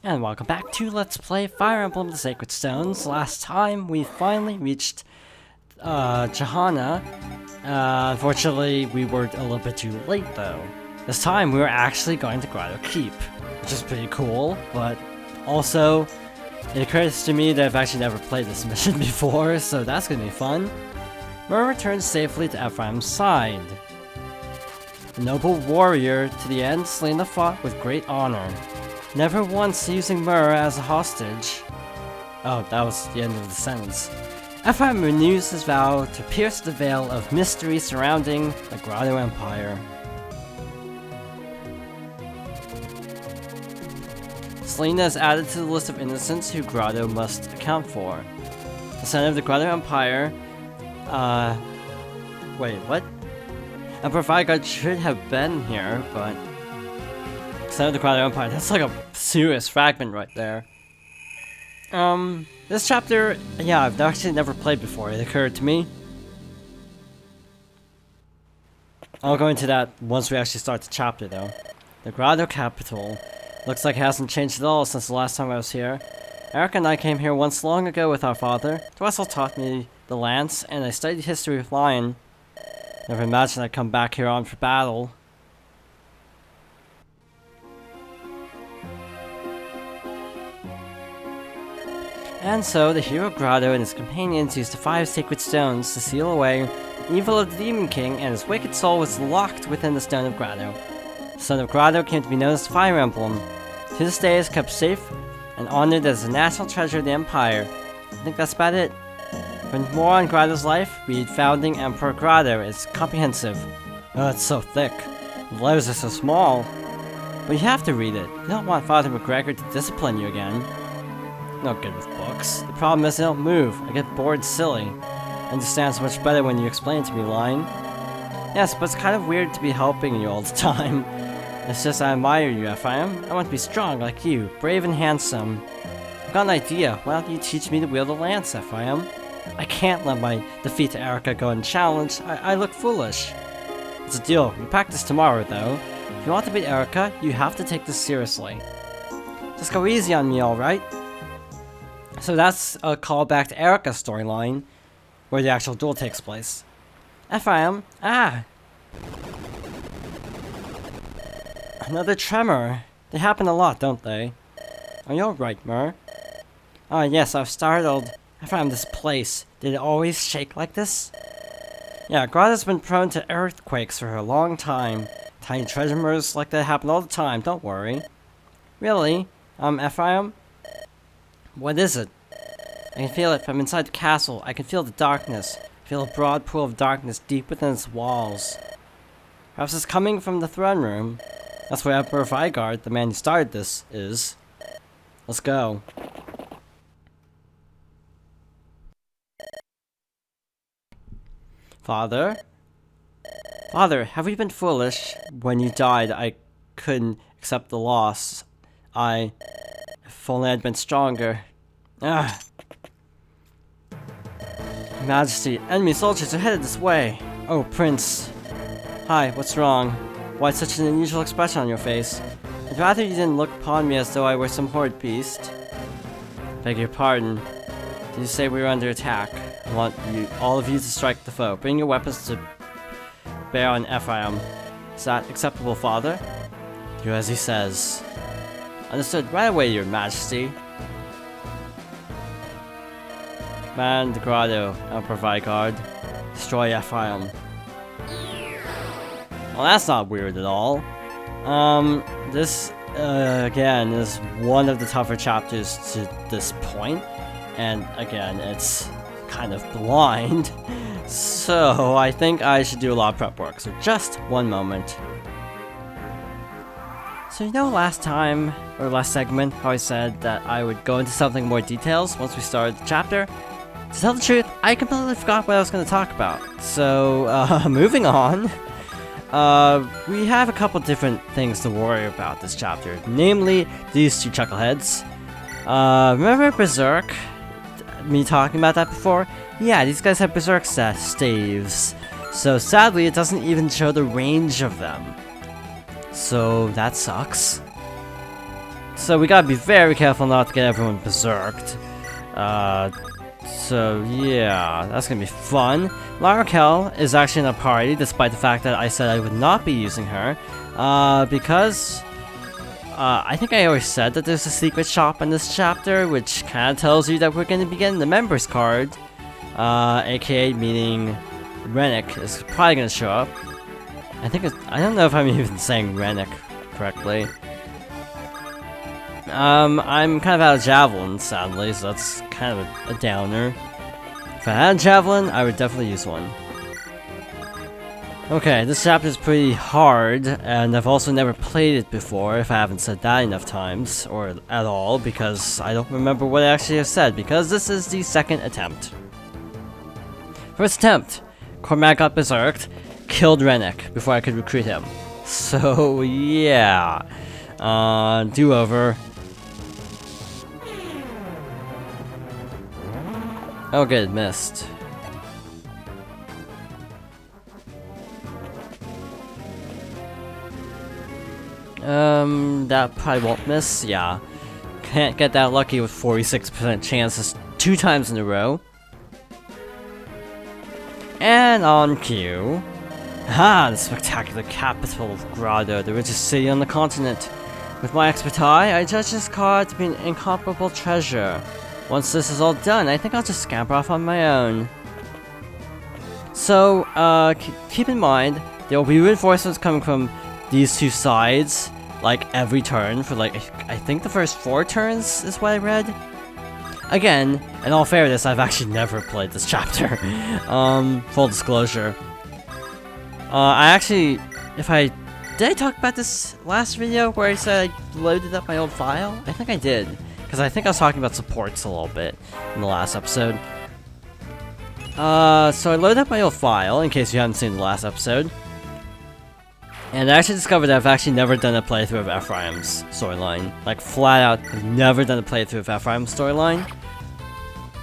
And welcome back to Let's Play Fire Emblem the Sacred Stones. Last time we finally reached Jahana. Unfortunately we were a little bit too late though. This time we were actually going to Grotto Keep, which is pretty cool, but also it occurs to me that I've actually never played this mission before, so that's gonna be fun. Myrrh returns safely to Ephraim's side. The noble warrior to the end, Selena fought with great honor. Never once using Myrrh as a hostage. Oh, that was the end of the sentence. Ephraim renews his vow to pierce the veil of mystery surrounding the Grotto Empire. Selena is added to the list of innocents who Grotto must account for. The center of the Grotto Empire. Wait, what? Emperor Vigard should have been here, but center of the Grotto Empire, that's like a serious fragment right there. This chapter, yeah, I've actually never played before, it occurred to me. I'll go into that once we actually start the chapter though. The Grotto capital. Looks like it hasn't changed at all since the last time I was here. Eric and I came here once long ago with our father. Dwessel taught me the lance, and I studied history with Lion. Never imagined I'd come back here armed for battle. And so, the hero Grotto and his companions used the 5 sacred stones to seal away the evil of the Demon King, and his wicked soul was locked within the Stone of Grotto. The Stone of Grotto came to be known as the Fire Emblem. To this day, is kept safe and honored as a national treasure of the Empire. I think that's about it. For more on Grotto's life, read Founding Emperor Grotto. It's comprehensive. Oh, it's so thick. The letters are so small. But you have to read it. You don't want Father McGregor to discipline you again. No good with books. The problem is they don't move. I get bored silly. I understand so much better when you explain it to me, Line. Yes, but it's kind of weird to be helping you all the time. It's just I admire you, Ephraim. I want to be strong like you, brave and handsome. I've got an idea. Why don't you teach me to wield a lance, Ephraim? I can't let my defeat to Erica go unchallenged. I look foolish. It's a deal. We practice tomorrow, though. If you want to beat Erica, you have to take this seriously. Just go easy on me, alright? So that's a callback to Erica's storyline, where the actual duel takes place. Ephraim, Another tremor. They happen a lot, don't they? Are you alright, Myrrh? Ah, yes, I was startled. Ephraim, this place, did it always shake like this? Yeah, Grotto's been prone to earthquakes for a long time. Tiny tremors like that happen all the time, don't worry. Really? Ephraim? What is it? I can feel it from inside the castle. I can feel the darkness. I feel a broad pool of darkness deep within its walls. Perhaps it's coming from the throne room. That's where Emperor Vigard, the man who started this, is. Let's go. Father? Father, have we been foolish? When you died, I couldn't accept the loss. If only I'd been stronger. Majesty, enemy soldiers are headed this way. Oh, Prince. Hi, what's wrong? Why such an unusual expression on your face? I'd rather you didn't look upon me as though I were some horrid beast. Beg your pardon. Did you say we were under attack? I want all of you to strike the foe. Bring your weapons to bear on Ephraim. Is that acceptable, Father? Do as he says. Understood right away, Your Majesty. Man the Grotto, Emperor Vigard. Destroy Ephraim. Well, that's not weird at all. This, again, is one of the tougher chapters to this point. And, again, it's kind of blind. So, I think I should do a lot of prep work. So, just one moment. So, you know last time, or last segment, how I said that I would go into something more details once we started the chapter? To tell the truth, I completely forgot what I was going to talk about. So, moving on. We have a couple different things to worry about this chapter. Namely, these two chuckleheads. Remember Berserk? Me talking about that before? Yeah, these guys have Berserk staves. So, sadly, it doesn't even show the range of them. So, that sucks. So we gotta be very careful not to get everyone berserked. So yeah, that's gonna be fun. Larakel is actually in a party, despite the fact that I said I would not be using her. Because I think I already said that there's a secret shop in this chapter, which kind of tells you that we're gonna be getting the members card. AKA meaning Rennick is probably gonna show up. I don't know if I'm even saying Rennick correctly. I'm kind of out of javelin, sadly, so that's kind of a downer. If I had a javelin, I would definitely use one. Okay, this chapter is pretty hard, and I've also never played it before, if I haven't said that enough times, or at all, because I don't remember what I actually have said, because this is the second attempt. First attempt, Cormac got berserked, killed Rennick before I could recruit him. So, yeah. Do-over. Oh good, missed. That probably won't miss, yeah. Can't get that lucky with 46% chances 2 times in a row. And on cue. Ah, the spectacular capital of Grotto, the richest city on the continent. With my expert eye, I judge this card to be an incomparable treasure. Once this is all done, I think I'll just scamper off on my own. So, keep in mind, there will be reinforcements coming from these 2 sides, like every turn for like, I think the first 4 turns is what I read. Again, in all fairness, I've actually never played this chapter. Full disclosure. Did I talk about this last video where I said I loaded up my old file? I think I did. Because I think I was talking about supports a little bit in the last episode. So I loaded up my old file, in case you haven't seen the last episode. And I actually discovered that I've actually never done a playthrough of Ephraim's storyline. Like, flat out, I've never done a playthrough of Ephraim's storyline.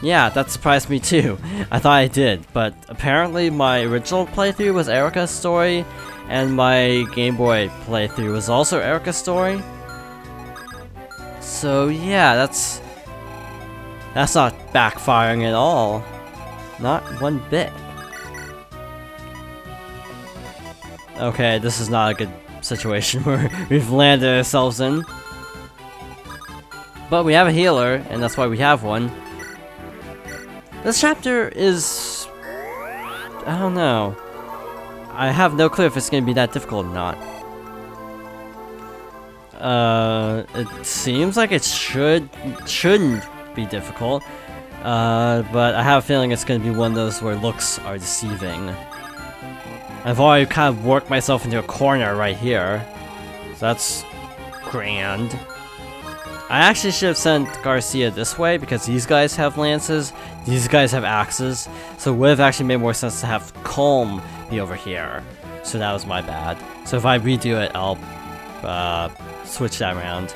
Yeah, that surprised me too. I thought I did, but apparently my original playthrough was Erica's story, and my Game Boy playthrough was also Erica's story. So yeah, that's not backfiring at all. Not one bit. Okay, this is not a good situation where we've landed ourselves in. But we have a healer, and that's why we have one. This chapter is... I don't know. I have no clue if it's going to be that difficult or not. It seems like it shouldn't be difficult. But I have a feeling it's going to be one of those where looks are deceiving. I've already kind of worked myself into a corner right here. So that's grand. I actually should have sent Garcia this way because these guys have lances, these guys have axes, so it would have actually made more sense to have Calm be over here. So that was my bad. So if I redo it, I'll switch that around.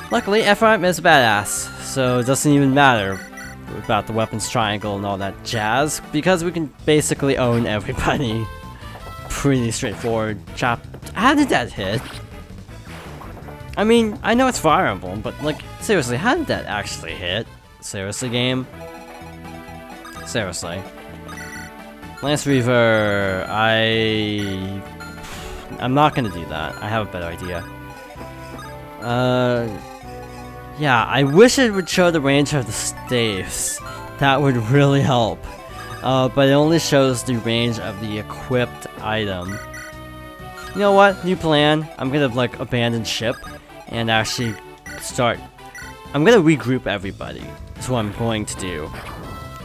Luckily, Ephraim is a badass, so it doesn't even matter about the weapons triangle and all that jazz, because we can basically own everybody. Pretty straightforward. How did that hit? I mean, I know it's Fire Emblem, but like, seriously, how did that actually hit? Seriously, game? Seriously. Lance Reaver, I'm not gonna do that. I have a better idea. Yeah, I wish it would show the range of the staves. That would really help. But it only shows the range of the equipped item. You know what? New plan. I'm gonna, like, abandon ship and actually start... I'm gonna regroup everybody. That's what I'm going to do.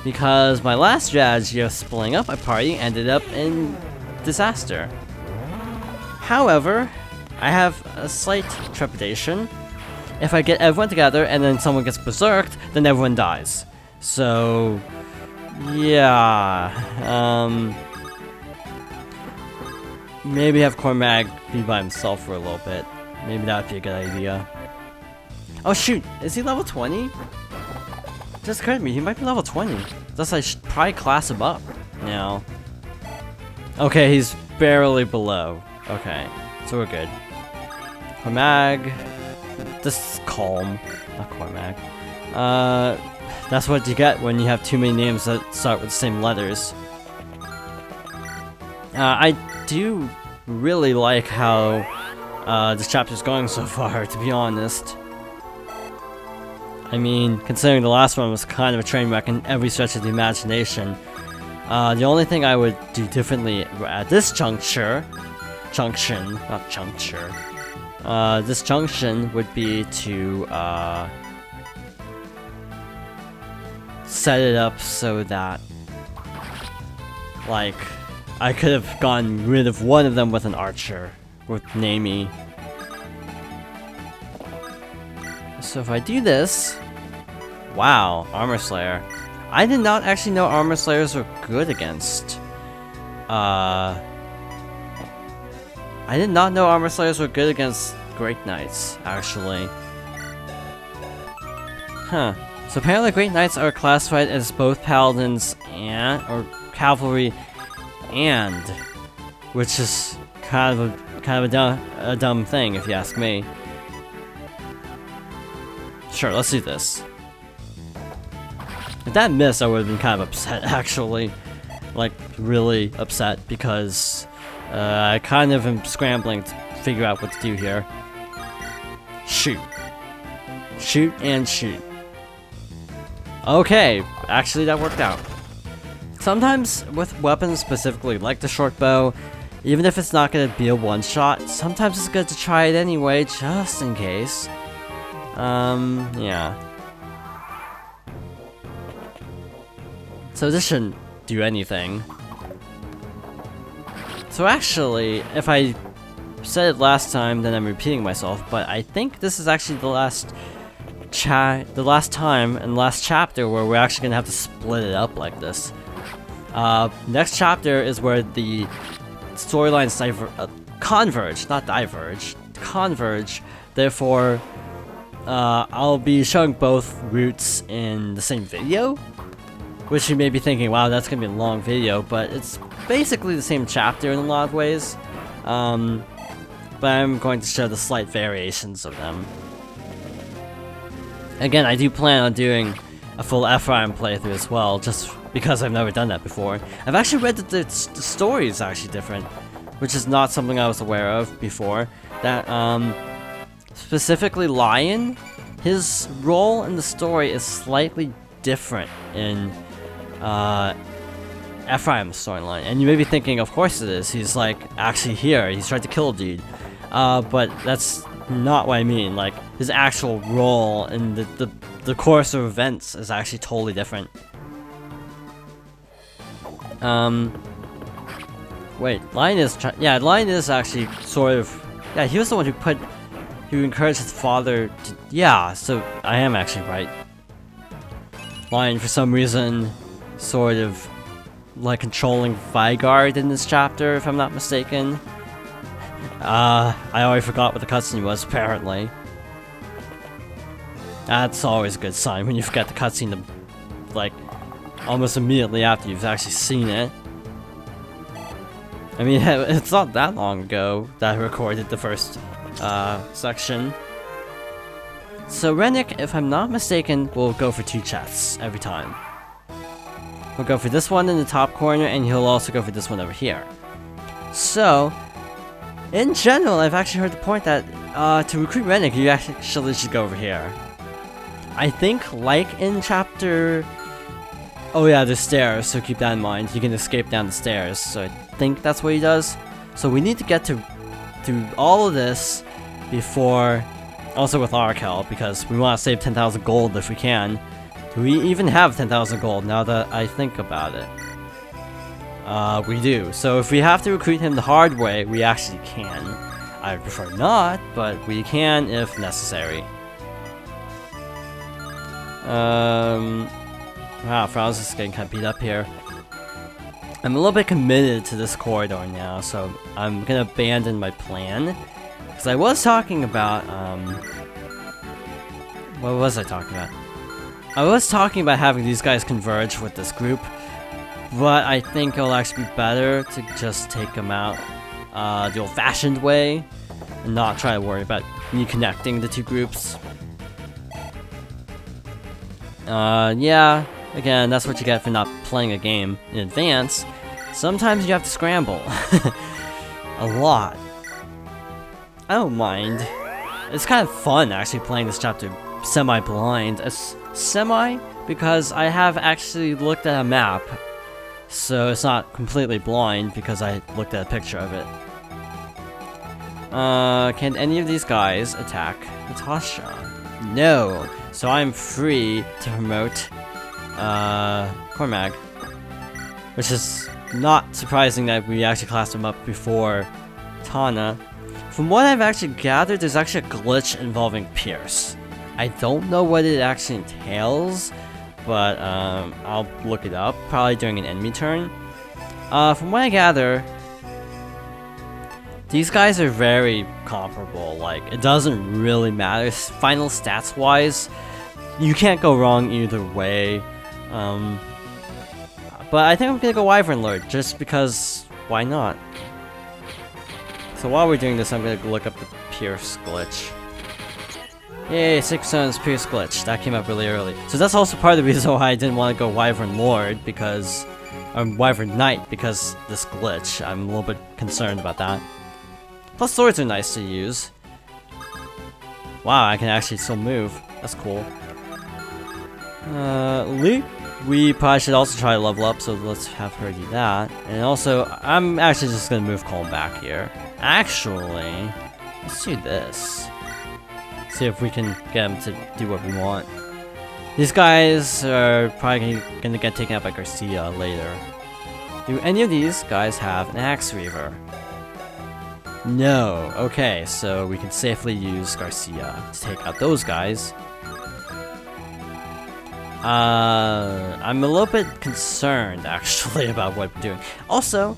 Because my last strategy of splitting up my party ended up in disaster. However, I have a slight trepidation. If I get everyone together and then someone gets berserked, then everyone dies. So... yeah... maybe have Cormac be by himself for a little bit. Maybe that would be a good idea. Oh shoot! Is he level 20? Just occurred to me, he might be level 20. Thus I should probably class him up now. Okay, he's barely below. Okay, so we're good. Cormac... this is Calm, not Cormac. That's what you get when you have too many names that start with the same letters. I do really like how this chapter's going so far, to be honest. I mean, considering the last one was kind of a train wreck in every stretch of the imagination, the only thing I would do differently at this junction would be to set it up so that, like, I could have gotten rid of one of them with an archer, with Namie. So if I do this, wow, Armor Slayer. I did not actually know Armor Slayers were good against. I did not know Armor Slayers were good against Great Knights, actually. Huh. So apparently Great Knights are classified as both Paladins and, or Cavalry and, which is kind of a dumb thing if you ask me. Sure, let's do this. If that missed, I would have been kind of upset, actually. Like, really upset, because I kind of am scrambling to figure out what to do here. Shoot. Shoot and shoot. Okay, actually that worked out. Sometimes, with weapons specifically, like the short bow, even if it's not going to be a one-shot, sometimes it's good to try it anyway, just in case. Yeah. So this shouldn't do anything. So actually, if I said it last time, then I'm repeating myself, but I think this is actually the last time and last chapter where we're actually gonna have to split it up like this. Next chapter is where the storylines converge, not diverge. Converge. Therefore, I'll be showing both routes in the same video, which you may be thinking, wow, that's gonna be a long video, but it's basically the same chapter in a lot of ways. But I'm going to show the slight variations of them. Again, I do plan on doing a full Ephraim playthrough as well, just because I've never done that before. I've actually read that the story is actually different, which is not something I was aware of before. That, specifically Lion, his role in the story is slightly different in Ephraim's storyline. And you may be thinking, of course it is, he's like actually here, he's tried to kill a dude. But that's not what I mean. Like, his actual role in the course of events is actually totally different. Wait, Lion is actually sort of, yeah, he was the one who encouraged his father to, yeah, so I am actually right. Lion, for some reason, sort of like controlling Vigard in this chapter, if I'm not mistaken. I already forgot what the cutscene was, apparently. That's always a good sign when you forget the cutscene, like, almost immediately after you've actually seen it. I mean, it's not that long ago that I recorded the first section. So Rennick, if I'm not mistaken, will go for 2 chests every time. He'll go for this one in the top corner, and he'll also go for this one over here. So, in general, I've actually heard the point that to recruit Rennick, you actually should go over here. I think, like in chapter... Oh yeah, there's stairs, so keep that in mind. He can escape down the stairs, so I think that's what he does. So we need to get through all of this before... Also with Arakel, because we want to save 10,000 gold if we can. Do we even have 10,000 gold now that I think about it? We do. So if we have to recruit him the hard way, we actually can. I prefer not, but we can if necessary. Wow, Frowns is getting kind of beat up here. I'm a little bit committed to this corridor now, so I'm gonna abandon my plan. Because I was talking about, what was I talking about? I was talking about having these guys converge with this group, but I think it'll actually be better to just take them out the old-fashioned way, and not try to worry about me connecting the two groups. Yeah, again, that's what you get for not playing a game in advance. Sometimes you have to scramble. A lot. I don't mind. It's kind of fun actually playing this chapter semi-blind. Semi, because I have actually looked at a map. So it's not completely blind because I looked at a picture of it. Can any of these guys attack Natasha? No. So I'm free to promote Cormag. Which is not surprising that we actually classed him up before Tana. From what I've actually gathered, there's actually a glitch involving Pierce. I don't know what it actually entails, but I'll look it up, probably during an enemy turn. From what I gather, these guys are very comparable. Like, it doesn't really matter. Final stats wise, you can't go wrong either way. But I think I'm gonna go Wyvern Lord, just because, why not? So while we're doing this, I'm gonna look up the Pierce glitch. Yay, 6 stones Pierce glitch. That came up really early. So that's also part of the reason why I didn't want to go Wyvern Lord, because... Wyvern Knight, because this glitch. I'm a little bit concerned about that. Plus swords are nice to use. Wow, I can actually still move. That's cool. Lee? We probably should also try to level up, so let's have her do that. And also, I'm actually just gonna move Colm back here. Actually, let's do this. See if we can get him to do what we want. These guys are probably gonna get taken out by Garcia later. Do any of these guys have an Axe Reaver? No. Okay, so we can safely use Garcia to take out those guys. I'm a little bit concerned, actually, about what we're doing. Also,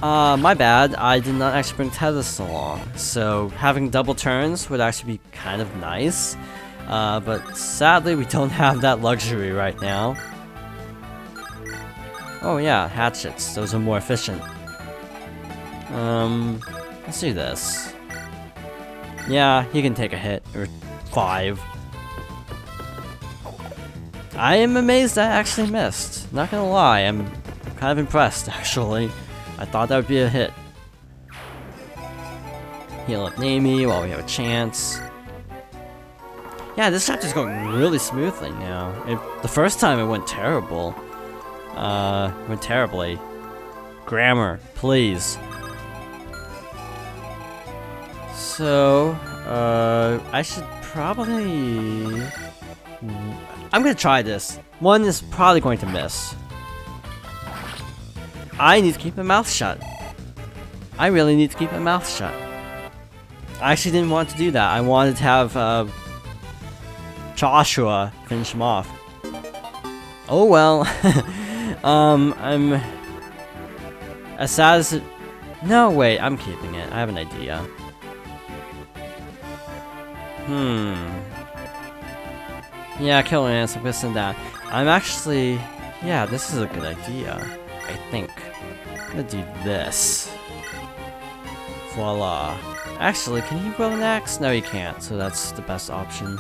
my bad, I did not actually bring Tethys along, so having double turns would actually be kind of nice, but sadly we don't have that luxury right now. Oh yeah, hatchets, those are more efficient. Let's do this. Yeah, he can take a hit, or 5. I am amazed that I actually missed. Not gonna lie, I'm kind of impressed, actually. I thought that would be a hit. Heal up Nami while we have a chance. Yeah, this chapter's going really smoothly now. The first time it went terrible. Went terribly. Grammar, please. So, I should probably... I'm gonna try this. One is probably going to miss. I need to keep my mouth shut. I really need to keep my mouth shut. I actually didn't want to do that. I wanted to have Joshua finish him off. Oh well. I'm as sad as it... No, wait, I'm keeping it. I have an idea. Yeah, kill ants, I'm gonna send that. I'm actually... Yeah, this is a good idea. I think. I'm gonna do this. Voila. Actually, can he wield an axe? No, he can't, so that's the best option.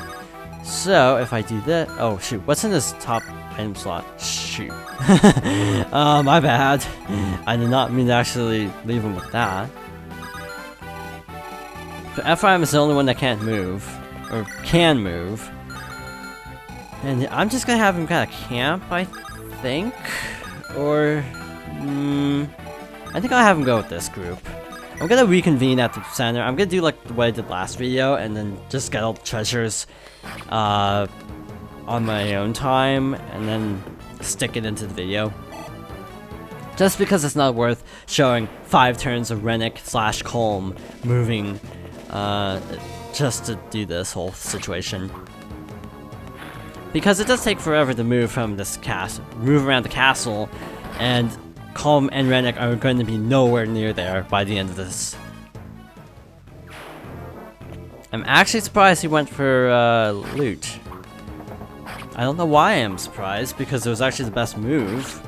So, if I do that... Oh, shoot. What's in this top item slot? Shoot. My bad. I did not mean to actually leave him with that. But Ephraim is the only one that can't move. Or can move. And I'm just gonna have him kind of camp, I think? Or... I think I'll have him go with this group. I'm gonna reconvene at the center. I'm gonna do like what I did last video, and then just get all the treasures on my own time, and then stick it into the video. Just because it's not worth showing 5 turns of Rennick / Colm moving just to do this whole situation. Because it does take forever to move from this move around the castle, and Colm and Rennick are going to be nowhere near there by the end of this. I'm actually surprised he went for loot. I don't know why I'm surprised, because it was actually the best move.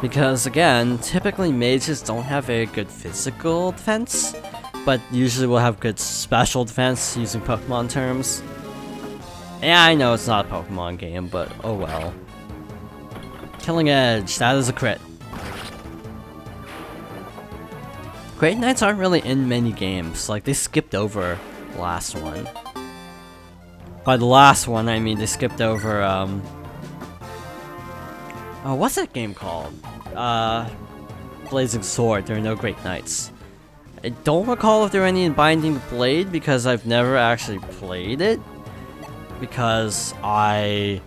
Because again, typically mages don't have very good physical defense, but usually will have good special defense using Pokemon terms. Yeah, I know it's not a Pokemon game, but oh well. Killing Edge, that is a crit. Great Knights aren't really in many games, like they skipped over the last one. By the last one, I mean they skipped over, oh, what's that game called? Blazing Sword, there are no Great Knights. I don't recall if there are any in Binding Blade because I've never actually played it. Because I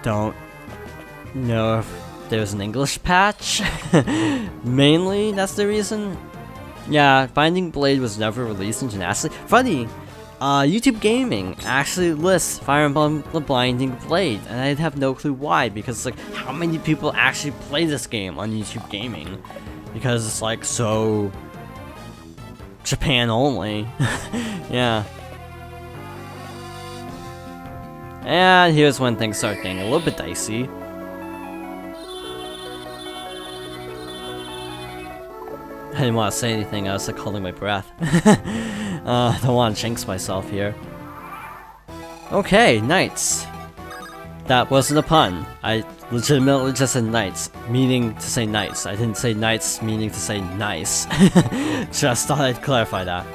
don't know if there's an English patch. Mainly, that's the reason. Yeah, Binding Blade was never released internationally. Funny, YouTube Gaming actually lists Fire Emblem The Binding Blade, and I'd have no clue why, because like, how many people actually play this game on YouTube Gaming? Because it's like, so... Japan only. Yeah. And here's when things start getting a little bit dicey. I didn't want to say anything, I was like holding my breath. I don't want to jinx myself here. Okay, knights. That wasn't a pun. I legitimately just said knights, meaning to say nice. I didn't say knights, meaning to say nice. Just thought I'd clarify that.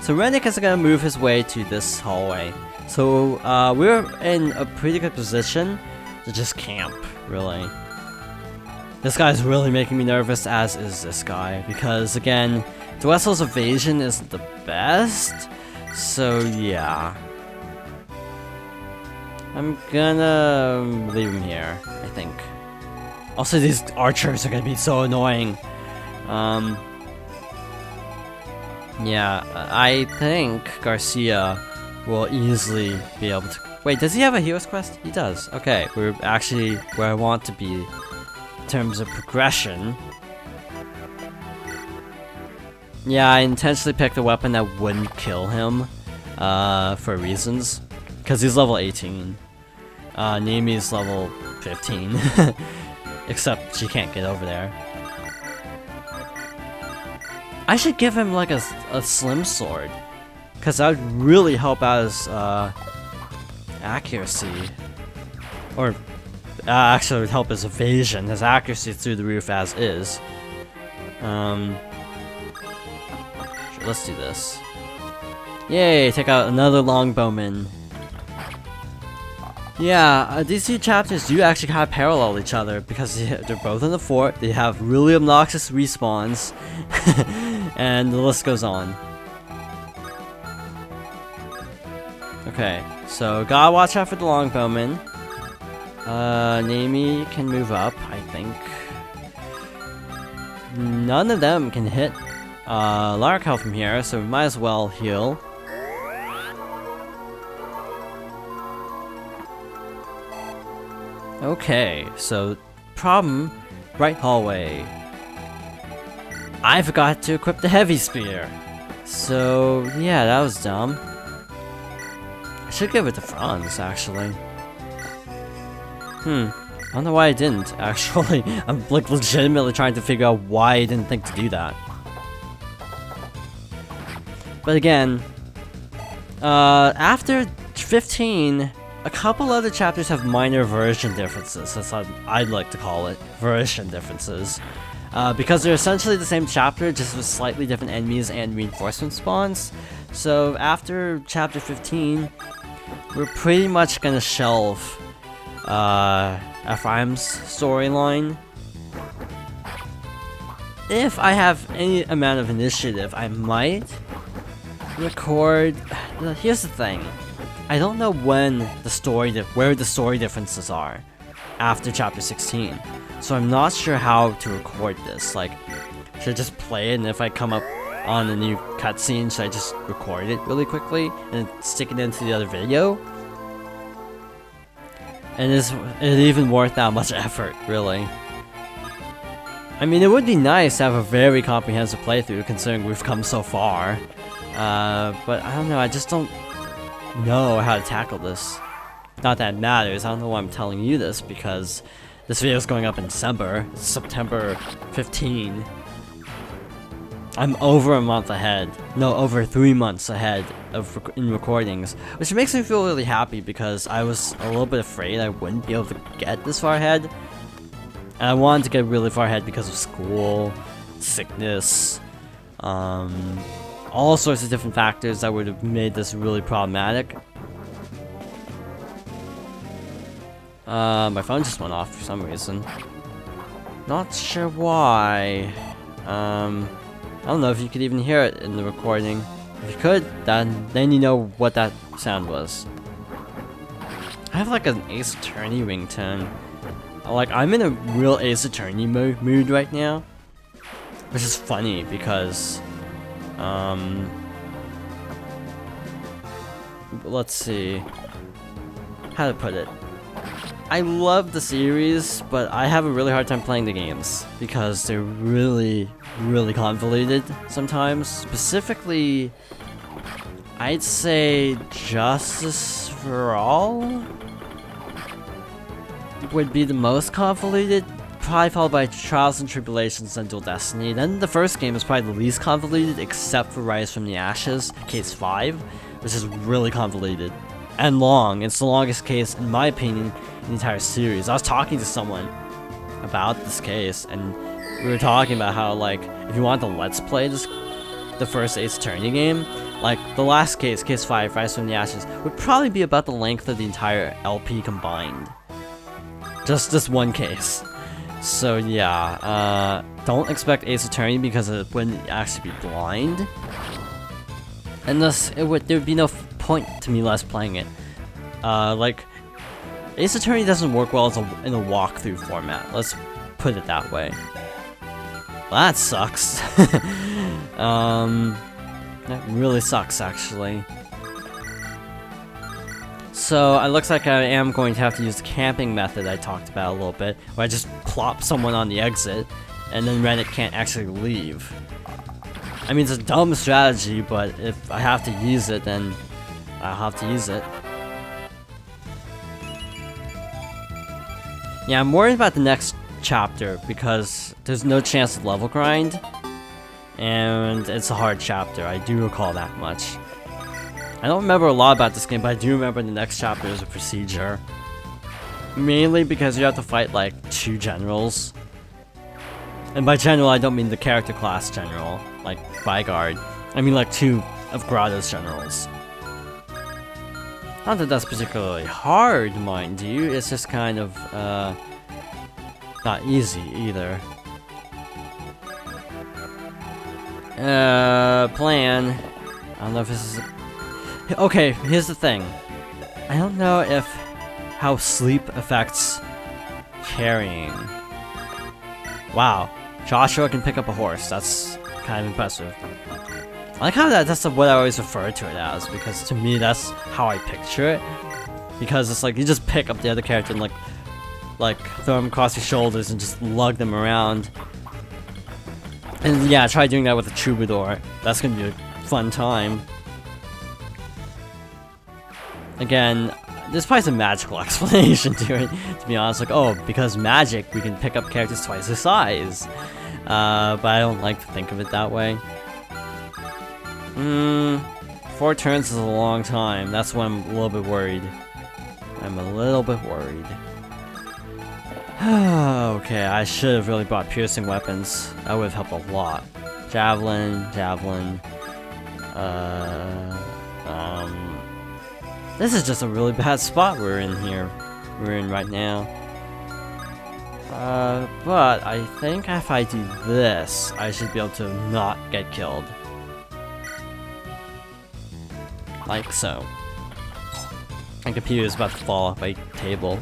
So Rennick is gonna move his way to this hallway. So we're in a pretty good position to just camp, really. This guy's really making me nervous, as is this guy, because again, Dwessel's evasion isn't the best, so yeah. I'm gonna leave him here, I think. Also, these archers are gonna be so annoying. Yeah, I think Garcia will easily be able to... Wait, does he have a hero's quest? He does. Okay, we're actually where I want to be in terms of progression. Yeah, I intentionally picked a weapon that wouldn't kill him for reasons. Because he's level 18. Nami's level 15. Except she can't get over there. I should give him like a slim sword. Because that would really help out his accuracy. Or actually it would help his evasion. His accuracy is through the roof as is. Sure, let's do this. Yay, take out another longbowman. Yeah, these two chapters do actually kind of parallel each other because they're both in the fort, they have really obnoxious respawns, and the list goes on. Okay, so gotta watch out for the longbowman. Nami can move up, I think. None of them can hit Larkel from here, so we might as well heal. Okay, so problem, right hallway. I forgot to equip the heavy spear. So yeah, that was dumb. I should give it to Franz, actually. I don't know why I didn't, actually. I'm like legitimately trying to figure out why I didn't think to do that. But again, after 15, a couple other chapters have minor version differences, that's what I'd like to call it, version differences. Because they're essentially the same chapter, just with slightly different enemies and reinforcement spawns. So after chapter 15, we're pretty much gonna shelve Ephraim's storyline. If I have any amount of initiative, I might record... Here's the thing. I don't know when the story where the story differences are after chapter 16. So I'm not sure how to record this. Like, should I just play it, and if I come up on a new cutscene, should I just record it really quickly and stick it into the other video? And is it even worth that much effort, really? I mean, it would be nice to have a very comprehensive playthrough, considering we've come so far. But I don't know, I just don't know how to tackle this. Not that it matters, I don't know why I'm telling you this, because this video is going up in December. It's September 15. I'm over a month ahead. No, over 3 months ahead of in recordings, which makes me feel really happy because I was a little bit afraid I wouldn't be able to get this far ahead. And I wanted to get really far ahead because of school, sickness, all sorts of different factors that would have made this really problematic. My phone just went off for some reason. Not sure why. I don't know if you could even hear it in the recording. If you could, then you know what that sound was. I have like an Ace Attorney ringtone. Like, I'm in a real Ace Attorney mood right now. Which is funny because, let's see how to put it. I love the series, but I have a really hard time playing the games because they're really convoluted sometimes. Specifically, I'd say Justice for All would be the most convoluted, probably followed by Trials and Tribulations and Dual Destiny. Then the first game is probably the least convoluted, except for Rise from the Ashes, Case 5, which is really convoluted and long. It's the longest case, in my opinion, in the entire series. I was talking to someone about this case, and we were talking about how, like, if you want to Let's Play the first Ace Attorney game, like, the last case, Case 5, Rise from the Ashes, would probably be about the length of the entire LP combined. Just this one case. So yeah, don't expect Ace Attorney because it wouldn't actually be blind. And thus, there would be no point to me less playing it. Like, Ace Attorney doesn't work well in a walkthrough format. Let's put it that way. Well, that sucks. That really sucks, actually. So, it looks like I am going to have to use the camping method I talked about a little bit, where I just plop someone on the exit, and then Reddit can't actually leave. I mean, it's a dumb strategy, but if I have to use it, then I'll have to use it. Yeah, I'm worried about the next chapter, because there's no chance of level grind, and it's a hard chapter, I do recall that much. I don't remember a lot about this game, but I do remember the next chapter is a procedure. Mainly because you have to fight, like, 2 generals. And by general, I don't mean the character class general, like Vigard. I mean, like, 2 of Grotto's generals. Not that that's particularly hard, mind you, it's just kind of, not easy, either. Plan. I don't know if this is okay, here's the thing. I don't know if how sleep affects carrying. Wow, Joshua can pick up a horse. That's kind of impressive. I like how that's what I always refer to it as, because to me that's how I picture it. Because it's like you just pick up the other character and like throw them across your shoulders and just lug them around. And yeah, try doing that with a troubadour. That's gonna be a fun time. Again, there's probably some magical explanation to it, to be honest. Like, oh, because magic, we can pick up characters twice their size. But I don't like to think of it that way. 4 turns is a long time. That's why I'm a little bit worried. I'm a little bit worried. Okay, I should have really brought piercing weapons. That would have helped a lot. Javelin. This is just a really bad spot we're in right now. But I think if I do this, I should be able to not get killed. Like so. My computer is about to fall off my table.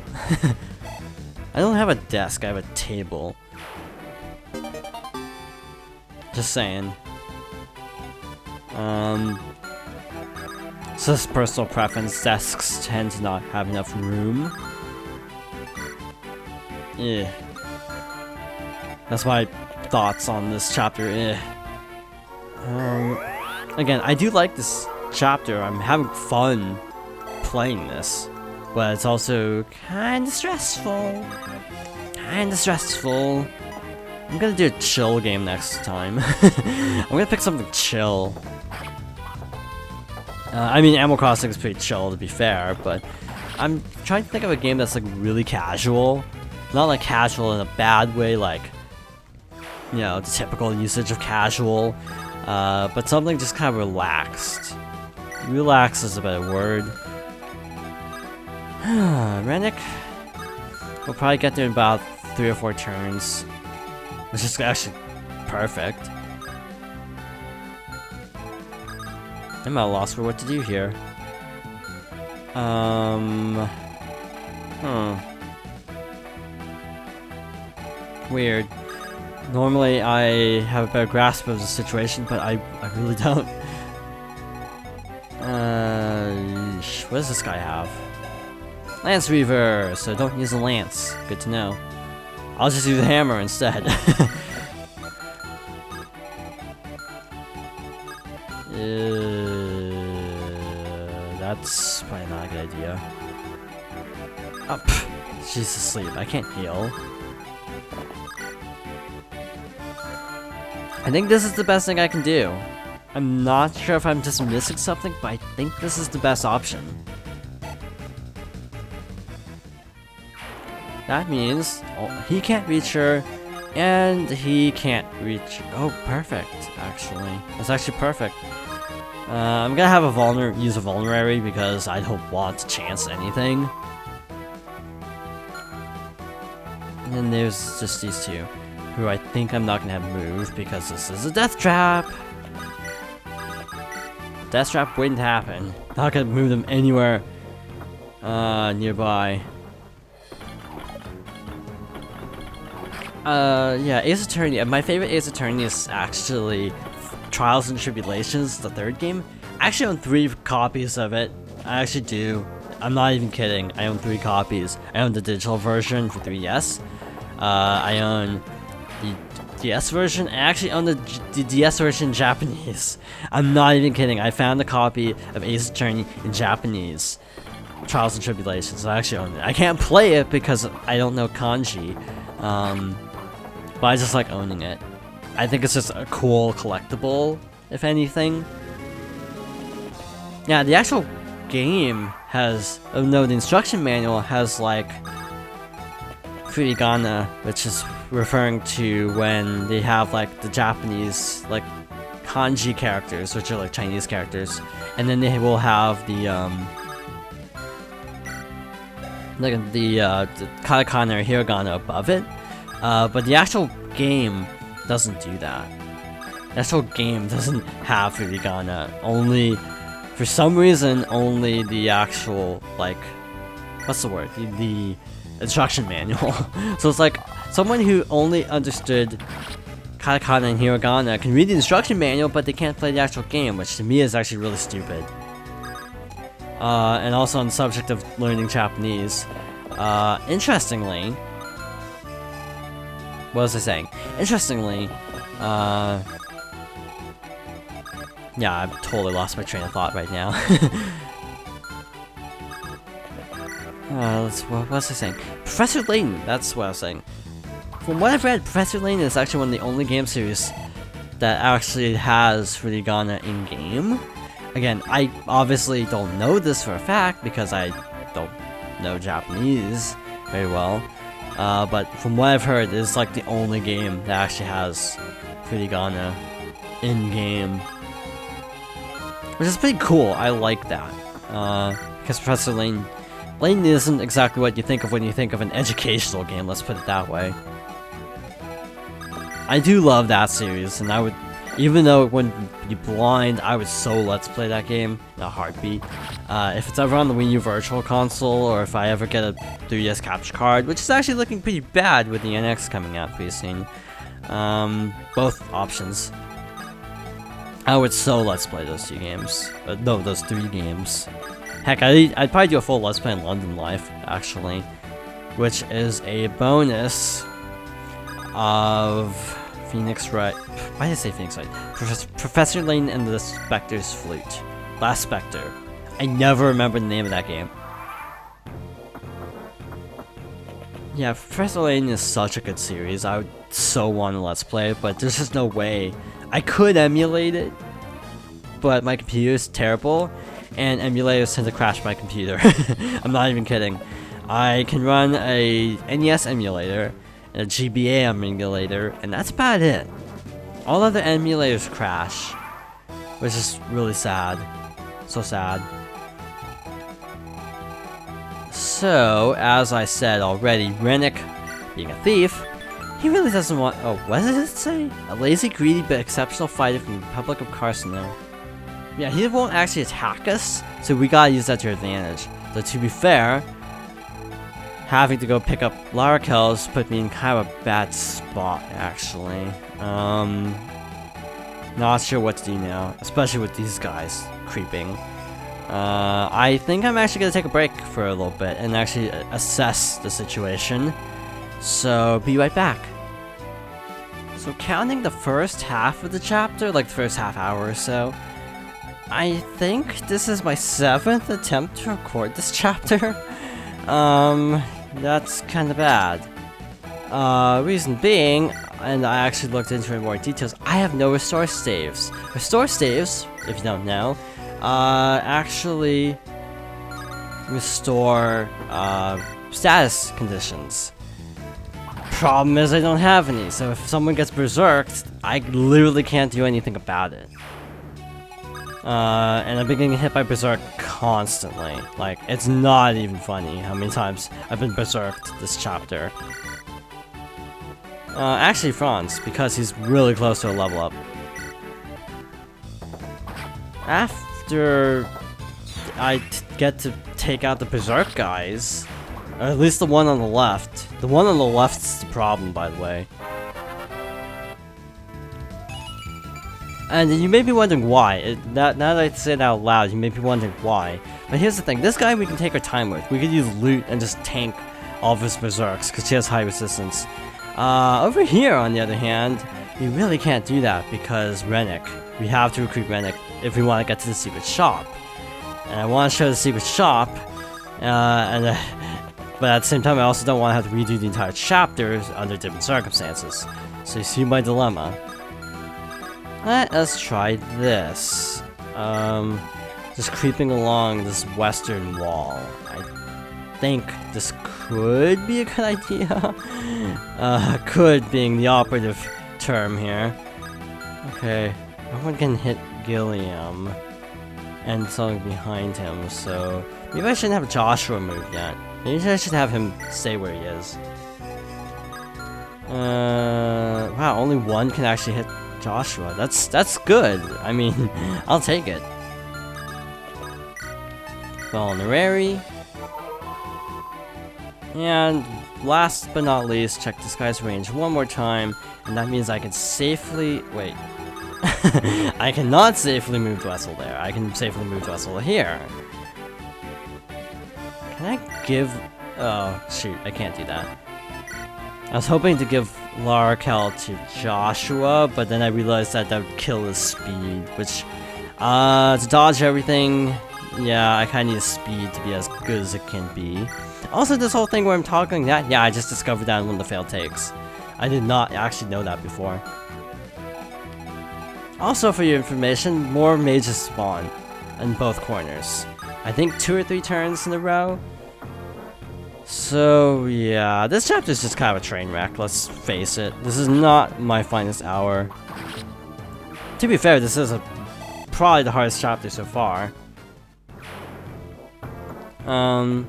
I don't have a desk, I have a table. Just saying. So this personal preference, desks tend to not have enough room. Yeah. That's my thoughts on this chapter. Again, I do like this chapter. I'm having fun playing this, but it's also kinda stressful. I'm gonna do a chill game next time. I'm gonna pick something chill. I mean, Animal Crossing is pretty chill, to be fair, but I'm trying to think of a game that's like really casual. Not like casual in a bad way, like, you know, the typical usage of casual, but something just kind of relaxed. Relax is a better word. Rennick. We'll probably get there in about 3 or 4 turns, which is actually perfect. I'm at a loss for what to do here. Weird. Normally I have a better grasp of the situation, but I really don't. What does this guy have? Lance Reaver, so don't use a lance. Good to know. I'll just use the hammer instead. That's probably not a good idea. Oh, she's asleep. I can't heal. I think this is the best thing I can do. I'm not sure if I'm just missing something, but I think this is the best option. That means he can't reach her, and he can't reach. Oh, perfect, actually. That's actually perfect. I'm gonna have a use a vulnerary because I don't want to chance anything. And then there's just these two, who I think I'm not gonna have move because this is a death trap. Death trap wouldn't happen. Not gonna move them anywhere nearby. Yeah, Ace Attorney. My favorite Ace Attorney is actually Trials and Tribulations, the 3rd game. I actually own 3 copies of it. I actually do. I'm not even kidding. I own 3 copies. I own the digital version for 3DS. I own the DS version. I actually own the DS version in Japanese. I'm not even kidding. I found a copy of Ace Attorney in Japanese. Trials and Tribulations. I actually own it. I can't play it because I don't know kanji. But I just like owning it. I think it's just a cool collectible, if anything. Yeah, the actual game has... Oh no, the instruction manual has like... Furigana, which is referring to when they have like the Japanese like kanji characters, which are like Chinese characters. And then they will have the katakana or hiragana above it. But the actual game doesn't do that. The actual game doesn't have furigana. Only, for some reason, only the actual, like, what's the word? The instruction manual. So it's like, someone who only understood katakana and hiragana can read the instruction manual, but they can't play the actual game, which to me is actually really stupid. And also on the subject of learning Japanese, interestingly, what was I saying? Interestingly, yeah, I've totally lost my train of thought right now. What was I saying? Professor Layton, that's what I was saying. From what I've read, Professor Layton is actually one of the only game series that actually has furigana in-game. Again, I obviously don't know this for a fact because I don't know Japanese very well. But from what I've heard, it's like the only game that actually has furigana in-game. Which is pretty cool, I like that. Because Professor Layton isn't exactly what you think of when you think of an educational game, let's put it that way. I do love that series, and I would, even though it wouldn't be blind, I would so let's play that game in a heartbeat. If it's ever on the Wii U Virtual Console, or if I ever get a 3DS capture card, which is actually looking pretty bad with the NX coming out pretty soon. Both options. I would so let's play those 2 games. No, those 3 games. Heck, I'd probably do a full let's play in London Life, actually. Which is a bonus of Phoenix Wright. Why did I say Phoenix Wright? Professor Layton and the Spectre's Flute. Last Spectre. I never remember the name of that game. Yeah, Professor Layton is such a good series. I would so want to Let's Play it, but there's just no way. I could emulate it, but my computer is terrible, and emulators tend to crash my computer. I'm not even kidding. I can run a NES emulator, and a GBA emulator, and that's about it. All other emulators crash, which is really sad. So sad. So, as I said already, Rennick, being a thief, he really doesn't want— oh, what did it say? A lazy, greedy, but exceptional fighter from the Republic of Carsono. Yeah, he won't actually attack us, so we gotta use that to our advantage. Though to be fair, having to go pick up Larakel's put me in kind of a bad spot, actually. Not sure what to do now, especially with these guys creeping. I think I'm actually gonna take a break for a little bit and actually assess the situation. So, be right back. So, counting the first half of the chapter, like the first half hour or so, I think this is my 7th attempt to record this chapter. That's kinda bad. Reason being, and I actually looked into it in more details, I have no restore saves. Restore saves, if you don't know, actually restore, status conditions. Problem is I don't have any, so if someone gets berserked, I literally can't do anything about it. And I've been getting hit by berserk constantly. Like, it's not even funny how many times I've been berserked this chapter. Actually Franz, because he's really close to a level up. After I get to take out the berserk guys, or at least the one on the left. The one on the left's the problem, by the way. And you may be wondering why. Now that I say it out loud, you may be wondering why. But here's the thing, this guy we can take our time with. We could use loot and just tank all of his berserks, because he has high resistance. Over here, on the other hand, we really can't do that, because Rennick. We have to recruit Rennick if we want to get to the secret shop. And I want to show the secret shop, but at the same time I also don't want to have to redo the entire chapters under different circumstances. So you see my dilemma. Let us try this. Just creeping along this western wall. I think this could be a good idea. Could being the operative term here. Okay, everyone can hit Gilliam and something behind him, so maybe I shouldn't have Joshua move yet. Maybe I should have him stay where he is. Wow, only one can actually hit Joshua. That's good. I mean, I'll take it. Vulnerary. And last but not least, check this guy's range one more time, and that means I can safely— wait. I cannot safely move Dwessel there. I can safely move Dwessel here. Can I give— oh, shoot, I can't do that. I was hoping to give Larakel to Joshua, but then I realized that that would kill his speed, which, to dodge everything, yeah, I kinda need his speed to be as good as it can be. Also, this whole thing where I'm talking that, yeah, I just discovered that in one of the failed takes. I did not actually know that before. Also, for your information, more mages spawn in both corners. I think 2 or 3 turns in a row. So, yeah, this chapter is just kind of a train wreck, let's face it. This is not my finest hour. To be fair, this is probably the hardest chapter so far. And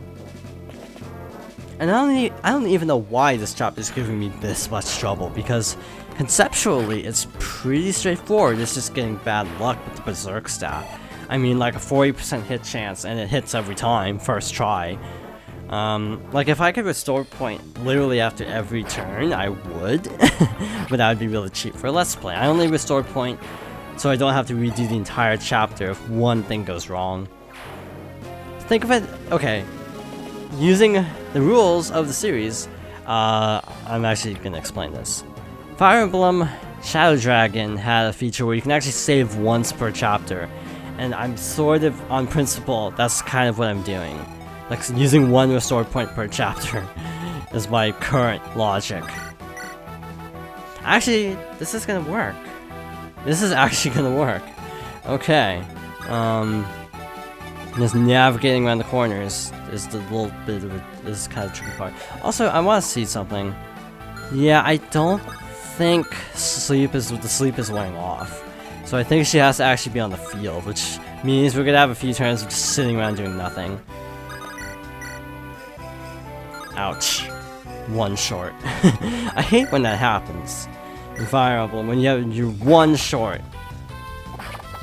I don't even know why this chapter is giving me this much trouble, because conceptually it's pretty straightforward. It's just getting bad luck with the berserk stat. I mean, like a 40% hit chance, and it hits every time, first try. Like if I could restore point literally after every turn, I would, but that would be really cheap for a Let's Play. I only restore point so I don't have to redo the entire chapter if one thing goes wrong. Think of it, okay, using the rules of the series, I'm actually gonna explain this. Fire Emblem Shadow Dragon had a feature where you can actually save once per chapter, and I'm sort of, on principle, that's kind of what I'm doing. Like, using 1 restore point per chapter is my current logic. Actually, this is gonna work. This is actually gonna work. Okay. Just navigating around the corners is the little bit of this kind of tricky part. Also, I want to see something. Yeah, I don't think the sleep is wearing off. So I think she has to actually be on the field, which means we're gonna have a few turns of just sitting around doing nothing. Ouch. One short. I hate when that happens in Fire Emblem, when you're one short.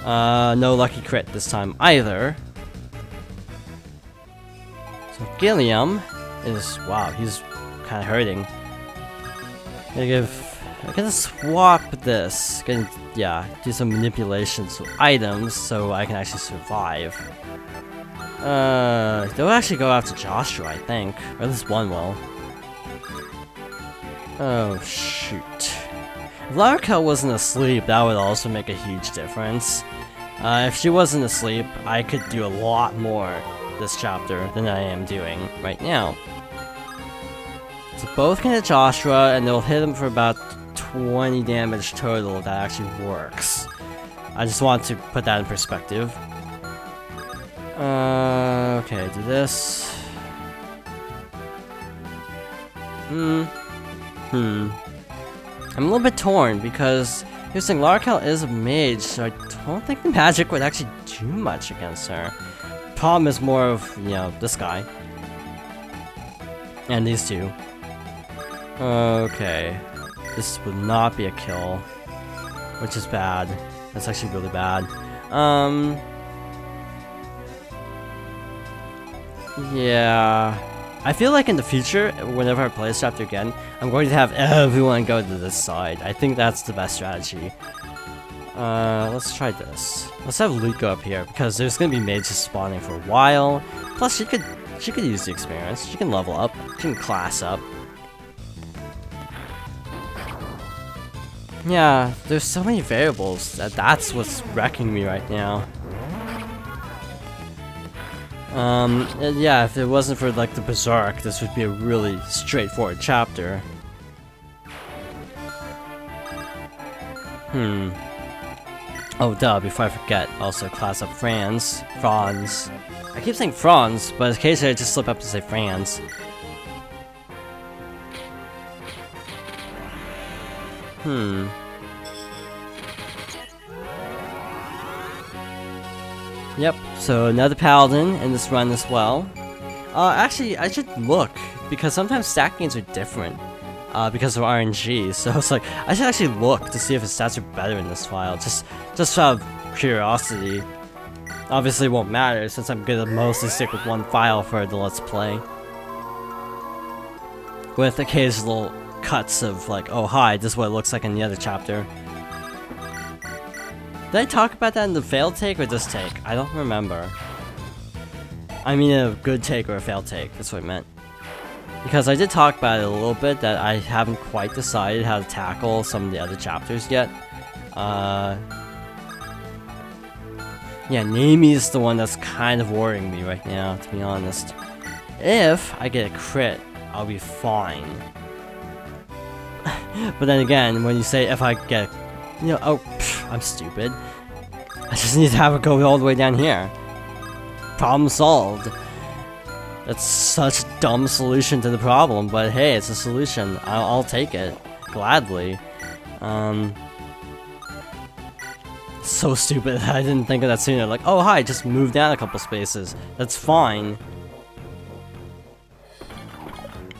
No lucky crit this time either. So Gilliam is, wow, he's kind of hurting. I'm gonna swap this. Yeah, do some manipulations with items so I can actually survive. They'll actually go after Joshua, I think, or at least one will. Oh shoot! If Larkel wasn't asleep, that would also make a huge difference. If she wasn't asleep, I could do a lot more this chapter than I am doing right now. So both can hit Joshua, and they'll hit him for about 20 damage total. That actually works. I just want to put that in perspective. Okay, do this. I'm a little bit torn because here's the thing, Larkel is a mage, so I don't think the magic would actually do much against her. Problem is more of, you know, this guy. And these two. Okay. This would not be a kill, which is bad. That's actually really bad. Yeah. I feel like in the future, whenever I play this chapter again, I'm going to have everyone go to this side. I think that's the best strategy. Let's try this. Let's have Luke go up here, because there's gonna be mages spawning for a while. Plus, she could use the experience. She can level up. She can class up. Yeah, there's so many variables that's what's wrecking me right now. And yeah, if it wasn't for like the Berserk, this would be a really straightforward chapter. Oh duh, before I forget, also class up Franz. I keep saying Franz, but occasionally I just slip up to say Franz. Yep, so another paladin in this run as well. Actually, I should look, because sometimes stack gains are different, because of RNG, so it's like, I should actually look to see if his stats are better in this file, just out of curiosity. Obviously it won't matter, since I'm gonna mostly stick with one file for the Let's Play. With occasional cuts of like, oh hi, this is what it looks like in the other chapter. Did I talk about that in the failed take or this take? I don't remember. I mean a good take or a failed take, that's what I meant. Because I did talk about it a little bit, that I haven't quite decided how to tackle some of the other chapters yet. Yeah, Nami is the one that's kind of worrying me right now, to be honest. If I get a crit, I'll be fine. But then again, when you say if I get, you know, oh, I'm stupid. I just need to have it go all the way down here. Problem solved. That's such a dumb solution to the problem, but hey, it's a solution. I'll take it gladly. So stupid. I didn't think of that sooner. Like, oh hi, just move down a couple spaces. That's fine.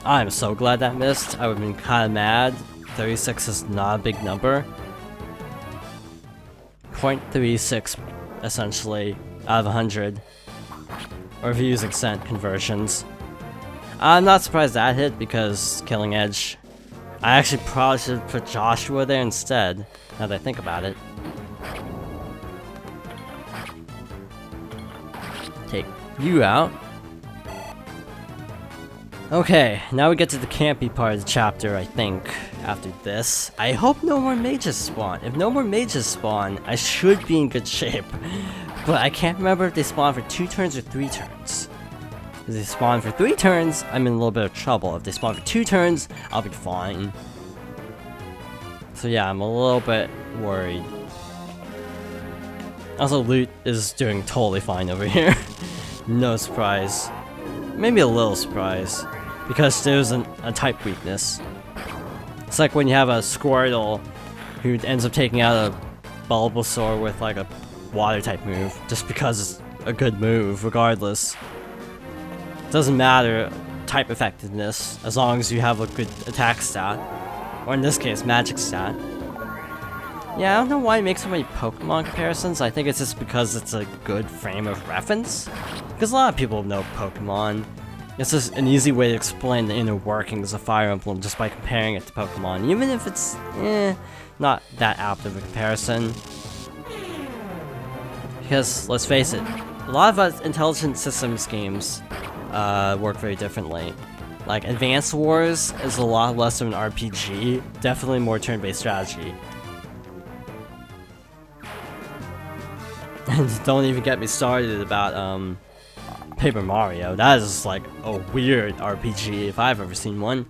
I'm so glad that missed. I would have been kind of mad. 36 is not a big number. 0.36, essentially, out of 100. Or if you're using cent conversions. I'm not surprised that hit, because Killing Edge. I actually probably should have put Joshua there instead, now that I think about it. Take you out. Okay, now we get to the campy part of the chapter, I think, after this. I hope no more mages spawn. If no more mages spawn, I should be in good shape. But I can't remember if they spawn for 2 turns or 3 turns. If they spawn for 3 turns, I'm in a little bit of trouble. If they spawn for 2 turns, I'll be fine. So yeah, I'm a little bit worried. Also, loot is doing totally fine over here. No surprise. Maybe a little surprise. Because there's a type weakness. It's like when you have a Squirtle who ends up taking out a Bulbasaur with like a water type move. Just because it's a good move, regardless. Doesn't matter type effectiveness, as long as you have a good attack stat. Or in this case, magic stat. Yeah, I don't know why it makes so many Pokemon comparisons. I think it's just because it's a good frame of reference. Because a lot of people know Pokemon. It's just an easy way to explain the inner workings of Fire Emblem just by comparing it to Pokemon, even if it's, not that apt of a comparison. Because, let's face it, a lot of intelligent systems games work very differently. Like, Advance Wars is a lot less of an RPG, definitely more turn-based strategy. And don't even get me started about, Paper Mario. That is like a weird RPG if I've ever seen one.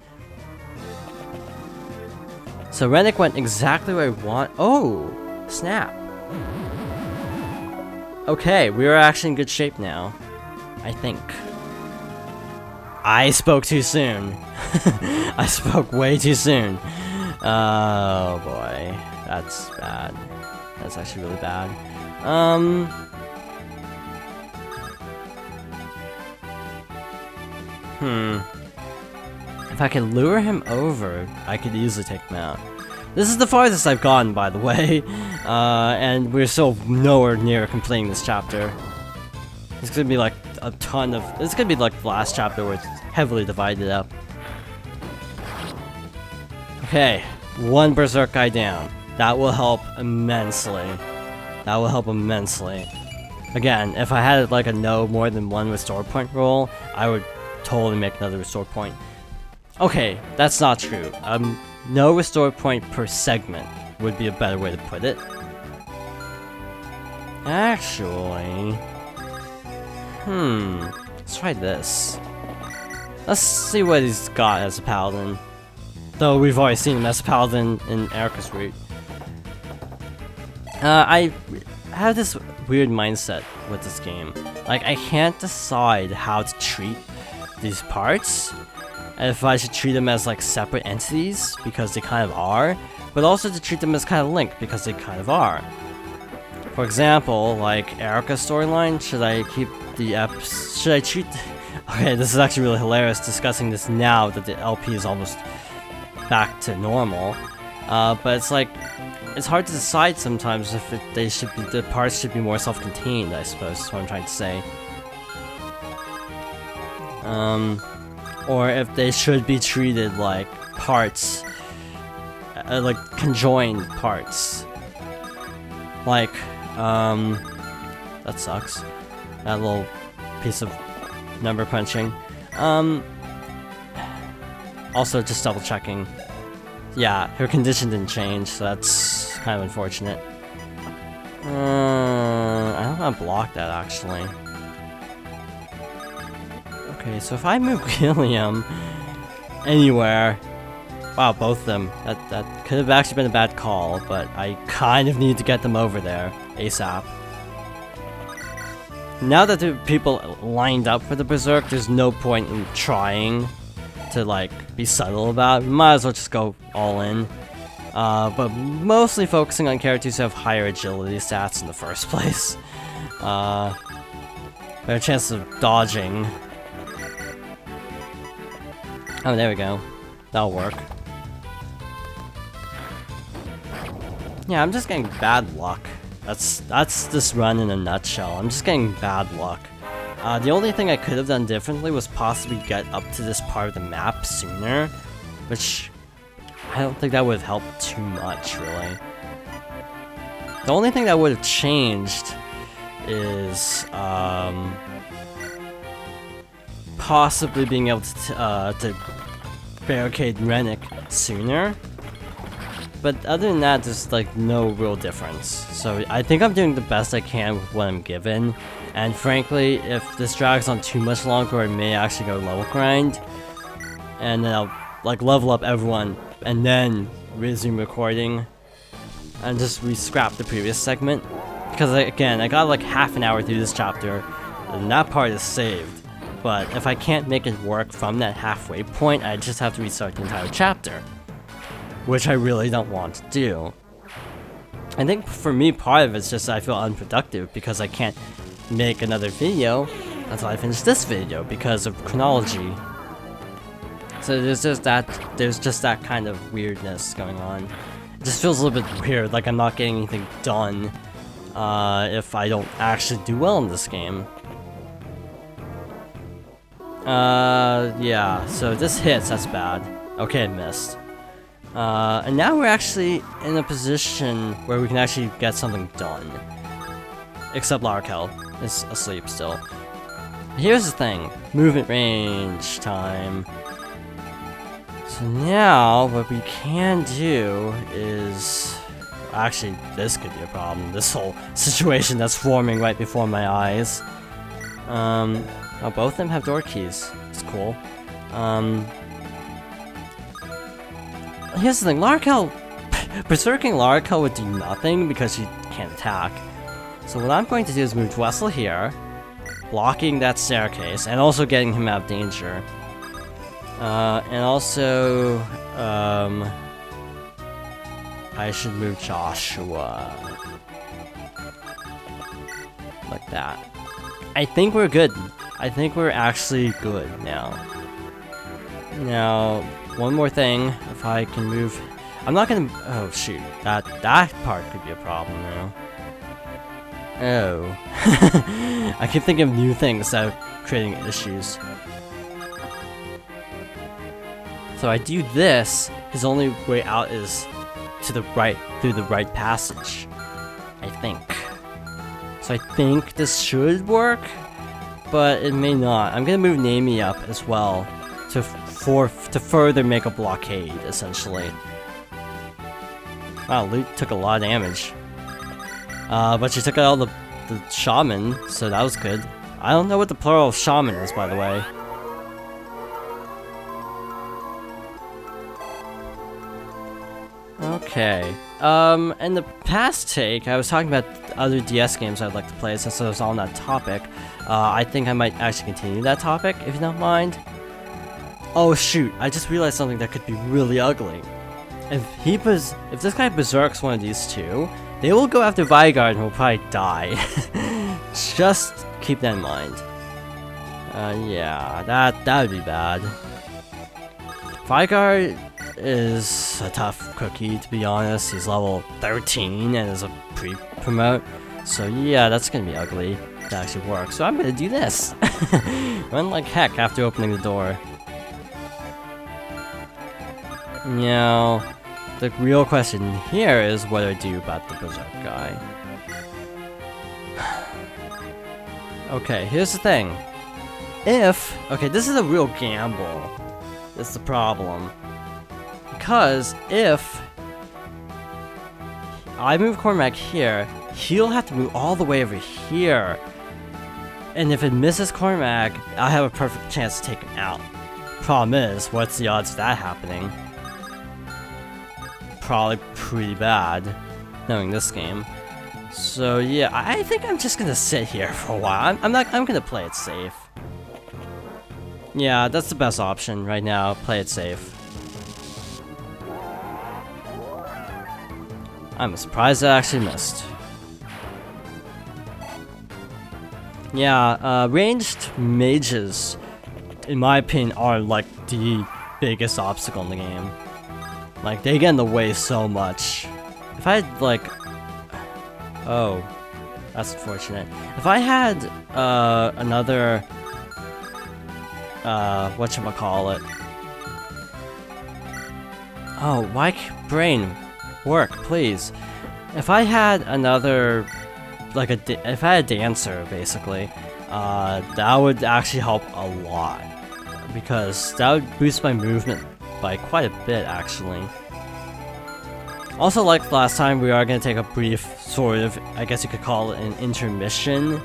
So Rennick went exactly where I want. Oh, snap. Okay, we are actually in good shape now. I think. I spoke too soon. I spoke way too soon. Oh boy, that's bad. That's actually really bad. If I could lure him over, I could easily take him out. This is the farthest I've gone, by the way, and we're still nowhere near completing this chapter. It's gonna be like a ton of. It's gonna be like the last chapter where it's heavily divided up. Okay, one Berserk guy down. That will help immensely. That will help immensely. Again, if I had like a no more than one restore point roll, I would totally make another restore point. Okay, that's not true. No restore point per segment would be a better way to put it. Actually, let's try this. Let's see what he's got as a paladin. Though we've already seen him as a paladin in Erica's route. I have this weird mindset with this game. Like, I can't decide how to treat these parts, and if I should treat them as like separate entities, because they kind of are, but also to treat them as kind of linked, because they kind of are. For example, like Erica's storyline, should I keep the should I treat okay, this is actually really hilarious discussing this now that the LP is almost back to normal, but it's like, it's hard to decide sometimes if they should be, the parts should be more self-contained, I suppose is what I'm trying to say. Or if they should be treated like parts, like conjoined parts. Like, that sucks. That little piece of number crunching. Also, just double checking. Yeah, her condition didn't change, so that's kind of unfortunate. I don't want to block that actually. Okay, so if I move Gilliam anywhere, wow, both of them. That could have actually been a bad call, but I kind of need to get them over there ASAP. Now that the people lined up for the Berserk, there's no point in trying to like be subtle about it. Might as well just go all in. But mostly focusing on characters who have higher agility stats in the first place. Better chance of dodging. Oh, there we go. That'll work. Yeah, I'm just getting bad luck. That's this run in a nutshell. I'm just getting bad luck. The only thing I could have done differently was possibly get up to this part of the map sooner, which I don't think that would have helped too much, really. The only thing that would have changed is possibly being able to barricade Rennick sooner. But other than that, there's like no real difference. So I think I'm doing the best I can with what I'm given. And frankly, if this drags on too much longer, I may actually go level grind. And then I'll like level up everyone and then resume recording and just re-scrap the previous segment. Because, again, I got like half an hour through this chapter, and that part is saved. But if I can't make it work from that halfway point, I just have to restart the entire chapter. Which I really don't want to do. I think for me, part of it's just I feel unproductive because I can't make another video until I finish this video because of chronology. So there's just that kind of weirdness going on. It just feels a little bit weird, like I'm not getting anything done if I don't actually do well in this game. Yeah, so this hits, that's bad. Okay, it missed. And now we're actually in a position where we can actually get something done. Except Larkel is asleep still. Here's the thing, movement range time. So now, what we can do is... Actually, this could be a problem, this whole situation that's forming right before my eyes. Oh, both of them have door keys. It's cool. Here's the thing, Larkel... Berserking Larkel would do nothing because she can't attack. So what I'm going to do is move Dwessel here, blocking that staircase, and also getting him out of danger. And also... I should move Joshua. Like that. I think we're good. I think we're actually good now. Now, one more thing. If I can move... I'm not gonna... Oh, shoot. That part could be a problem now. Oh. I keep thinking of new things that are creating issues. So I do this, his only way out is to the right, through the right passage. I think. So I think this should work, but it may not. I'm gonna move Nami up as well to further make a blockade, essentially. Wow, Luke took a lot of damage. But she took out the shaman, so that was good. I don't know what the plural of shaman is, by the way. Okay. In the past take, I was talking about other DS games I'd like to play since I was on that topic. I think I might actually continue that topic, if you don't mind. Oh shoot, I just realized something that could be really ugly. If this guy berserks one of these two, they will go after Vigard and will probably die. Just keep that in mind. Yeah, that would be bad. Vigard is a tough cookie, to be honest. He's level 13 and is a pre-promote. So yeah, that's gonna be ugly to actually work. So I'm gonna do this. Run like heck after opening the door. Now, the real question here is what do I do about the berserk guy? Okay, here's the thing. Okay, this is a real gamble. That's the problem. Because if I move Cormac here, he'll have to move all the way over here. And if it misses Cormac, I have a perfect chance to take him out. Problem is, what's the odds of that happening? Probably pretty bad, knowing this game. So yeah, I think I'm just gonna sit here for a while. I'm gonna play it safe. Yeah, that's the best option right now. Play it safe. I'm surprised I actually missed. Yeah, ranged mages, in my opinion, are like the biggest obstacle in the game. Like, they get in the way so much. If I had, like... Oh. That's unfortunate. If I had, another... whatchamacallit. Oh, why brain, work, please. If I had another... Like, if I had a dancer, basically, that would actually help a lot. Because that would boost my movement by quite a bit, actually. Also, like last time, we are going to take a brief, sort of, I guess you could call it an intermission,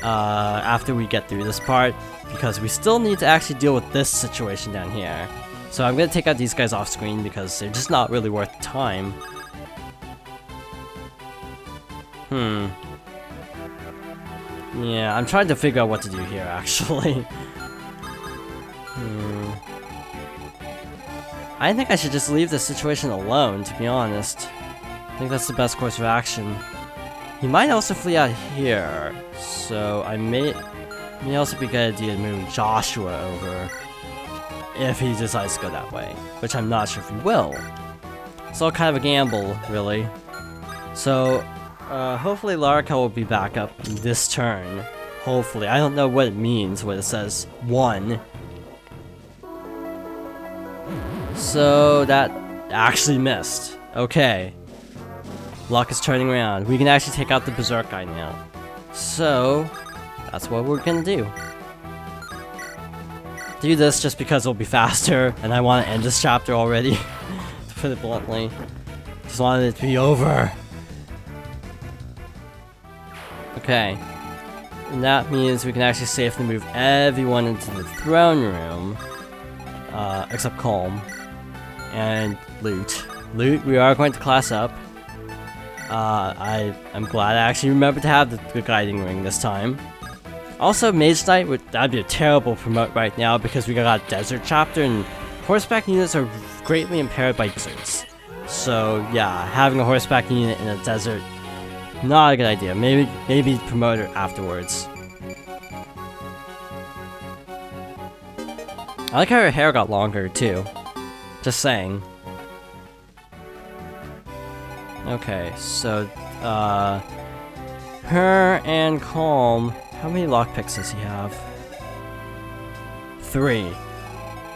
after we get through this part, because we still need to actually deal with this situation down here. So I'm gonna take out these guys off screen because they're just not really worth time. Yeah, I'm trying to figure out what to do here, actually. I think I should just leave the situation alone, to be honest. I think that's the best course of action. He might also flee out here, so I may also be a good idea to move Joshua over if he decides to go that way, which I'm not sure if he will. It's all kind of a gamble, really. So, hopefully Laraka will be back up this turn. Hopefully. I don't know what it means when it says 1. So, that actually missed. Okay. Luck is turning around. We can actually take out the Berserk guy now. So, that's what we're gonna do. Do this just because it'll be faster, and I want to end this chapter already, to put it bluntly. Just wanted it to be over. Okay. And that means we can actually safely move everyone into the throne room, except Calm. And Loot. Loot, we are going to class up. I'm glad I actually remembered to have the guiding ring this time. Also, Mage Knight, that'd be a terrible promote right now because we got a desert chapter and horseback units are greatly impaired by deserts. So yeah, having a horseback unit in a desert, not a good idea. Maybe promote her afterwards. I like how her hair got longer too. Just saying. Okay, so her and Calm. How many lockpicks does he have? 3.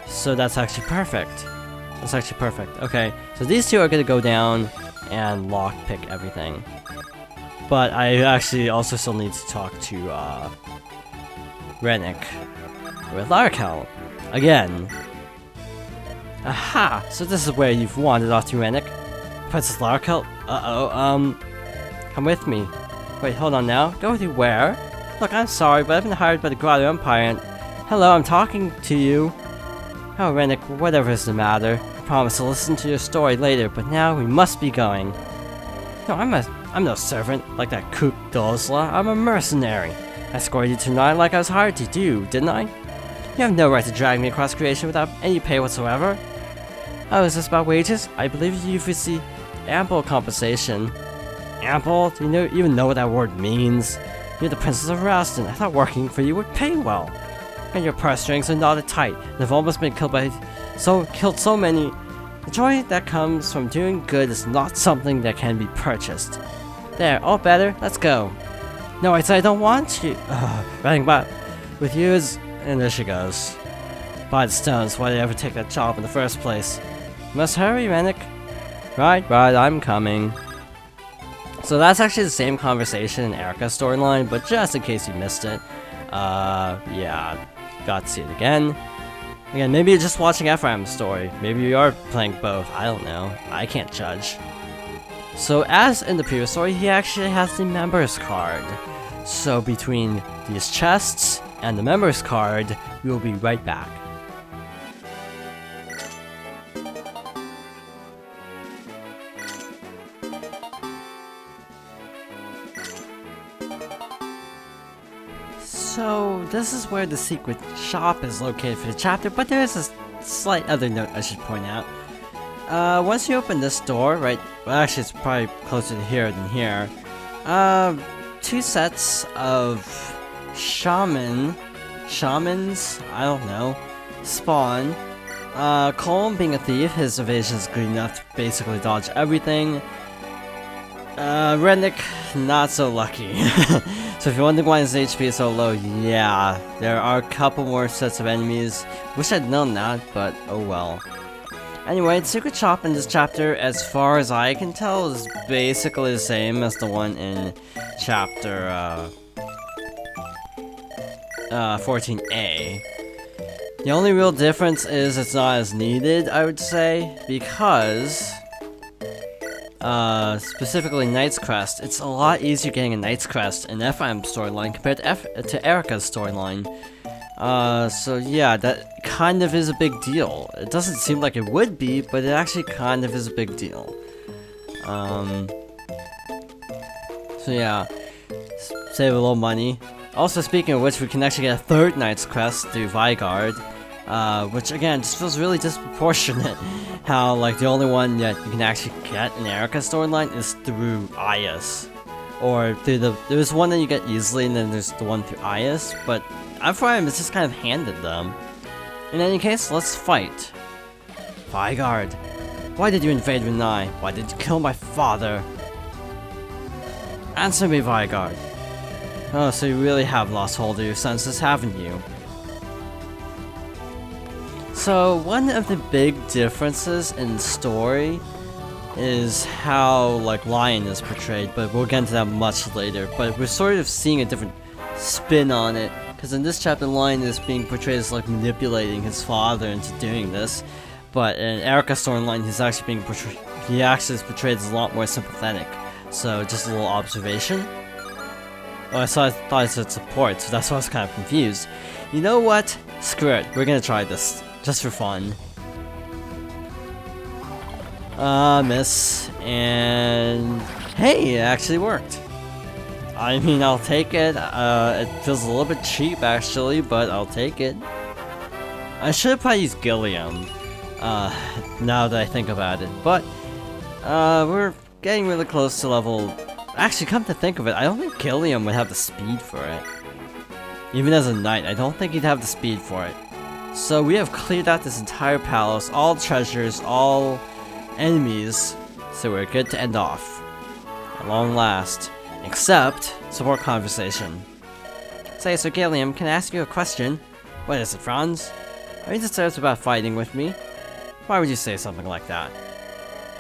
So that's actually perfect. That's actually perfect. Okay, so these two are gonna go down and lockpick everything. But I actually also still need to talk to Rennick with Larkel again. Aha! So this is where you've wandered off to, Rennick. Princess Larkel? Come with me. Wait, hold on now. Go with you where? Look, I'm sorry, but I've been hired by the Grotto Empire and... Hello, I'm talking to you. Oh, Rennick, whatever is the matter. I promise to listen to your story later, but now we must be going. No, I'm no servant, like that kook Dozla. I'm a mercenary. I escorted you tonight like I was hired to do, didn't I? You have no right to drag me across creation without any pay whatsoever. Oh, is this about wages? I believe you've received ample compensation. Ample? Do you even know what that word means? You're the Princess of Raston. I thought working for you would pay well. And your purse strings are knotted tight, and have almost been killed so many. The joy that comes from doing good is not something that can be purchased. There, all better, let's go. No, I said I don't want you. Riding back with you is... And there she goes. By the stones, why did I ever take that job in the first place? You must hurry, Rennick. Right, I'm coming. So that's actually the same conversation in Erica's storyline, but just in case you missed it, yeah, got to see it again. Again, maybe you're just watching Ephraim's story. Maybe you are playing both. I don't know. I can't judge. So as in the previous story, he actually has the members card. So between these chests and the members card, we will be right back. So, this is where the secret shop is located for the chapter, but there is a slight other note I should point out. Once you open this door, right, well actually it's probably closer to here than here, 2 sets of shamans, I don't know, spawn. Colm being a thief, his evasion is good enough to basically dodge everything. Rennick, not so lucky. So if you're wondering why his HP is so low, yeah, there are a couple more sets of enemies. Wish I'd known that, but oh well. Anyway, the secret shop in this chapter, as far as I can tell, is basically the same as the one in chapter 14A. The only real difference is it's not as needed, I would say, because specifically Knight's Crest, it's a lot easier getting a Knight's Crest in Ephraim's storyline compared to Erica's storyline. So yeah, that kind of is a big deal. It doesn't seem like it would be, but it actually kind of is a big deal. So yeah, save a little money. Also, speaking of which, we can actually get a third Knight's Crest through Vigard, which again just feels really disproportionate. How like the only one that you can actually get in Erica storyline is through Ias, or through there's one that you get easily, and then there's the one through Ias. But Ephraim is just kind of handed them. In any case, let's fight. Vigard, why did you invade Renai? Why did you kill my father? Answer me, Vigard. Oh, so you really have lost hold of your senses, haven't you? So, one of the big differences in story is how, like, Lion is portrayed, but we'll get into that much later. But we're sort of seeing a different spin on it, because in this chapter, Lion is being portrayed as, like, manipulating his father into doing this. But in Erica's storyline, he's actually being portrayed, he actually is portrayed as a lot more sympathetic. So, just a little observation. Oh, I thought it said support, so that's why I was kind of confused. You know what? Screw it, we're gonna try this. Just for fun. Miss. And... hey, it actually worked. I mean, I'll take it. It feels a little bit cheap, actually, but I'll take it. I should have probably used Gilliam. Now that I think about it. But, we're getting really close to level... actually, come to think of it, I don't think Gilliam would have the speed for it. Even as a knight, I don't think he'd have the speed for it. So we have cleared out this entire palace, all treasures, all enemies, so we're good to end off. At long last. Except, support conversation. Say, Sir Gilliam, can I ask you a question? What is it, Franz? Are you disturbed about fighting with me? Why would you say something like that?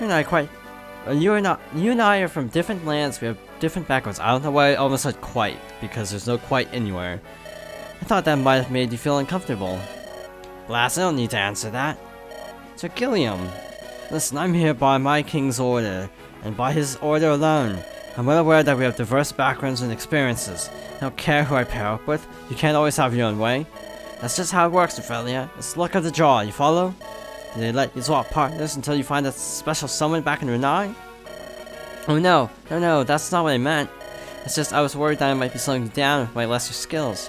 You and I are from different lands, we have different backgrounds. I don't know why I almost said quite, because there's no quite anywhere. I thought that might have made you feel uncomfortable. Lass, I don't need to answer that. Sir Gilliam, listen, I'm here by my king's order, and by his order alone. I'm well aware that we have diverse backgrounds and experiences. I don't care who I pair up with, you can't always have your own way. That's just how it works, Ophelia. It's the luck of the draw, you follow? Did they let you swap partners until you find that special summon back in Renai? Oh no, that's not what I meant. It's just I was worried that I might be slowing you down with my lesser skills.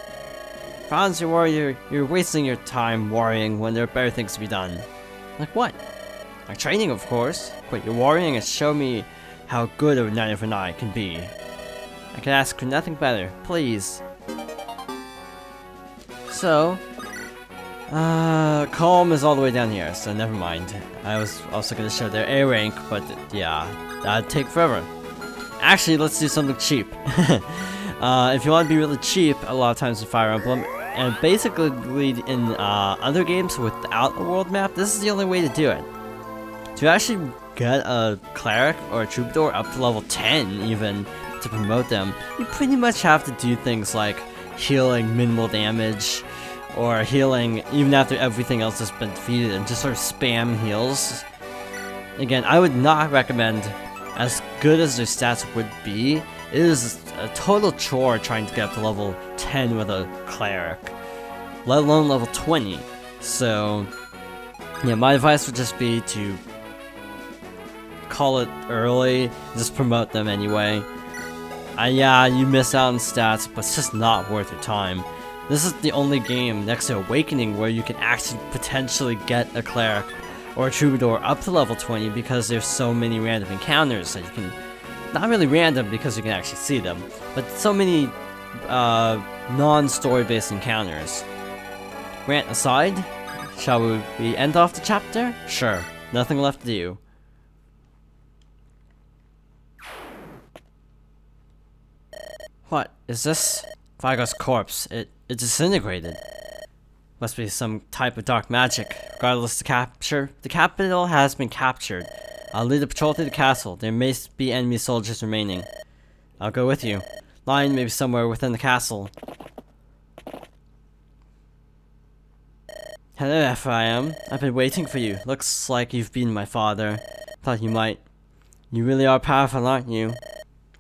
Franz, you're wasting your time worrying when there are better things to be done. Like what? Like training, of course. But you're worrying and show me how good a knight of Renai can be. I can ask for nothing better, please. So, Calm is all the way down here, so never mind. I was also gonna show their A rank, but yeah, that'd take forever. Actually, let's do something cheap. If you want to be really cheap, a lot of times in Fire Emblem, and basically in other games without a world map, this is the only way to do it. To actually get a cleric or a troubadour up to level 10 even to promote them, you pretty much have to do things like healing minimal damage, or healing even after everything else has been defeated, and just sort of spam heals. Again, I would not recommend, as good as their stats would be, it is a total chore trying to get up to level 10 with a cleric, let alone level 20. So, yeah, my advice would just be to call it early, just promote them anyway. Yeah, you miss out on stats, but it's just not worth your time. This is the only game next to Awakening where you can actually potentially get a cleric or a troubadour up to level 20 because there's so many random encounters that you can... Not really random because you can actually see them, but so many non-story based encounters. Rant aside, shall we end off the chapter? Sure, nothing left to do. What is this? Vigar's corpse. It disintegrated. Must be some type of dark magic. Regardless of the capture, the capital has been captured. I'll lead the patrol through the castle. There may be enemy soldiers remaining. I'll go with you. Lion may be somewhere within the castle. Hello, Ephraim. I've been waiting for you. Looks like you've beaten my father. Thought you might. You really are powerful, aren't you?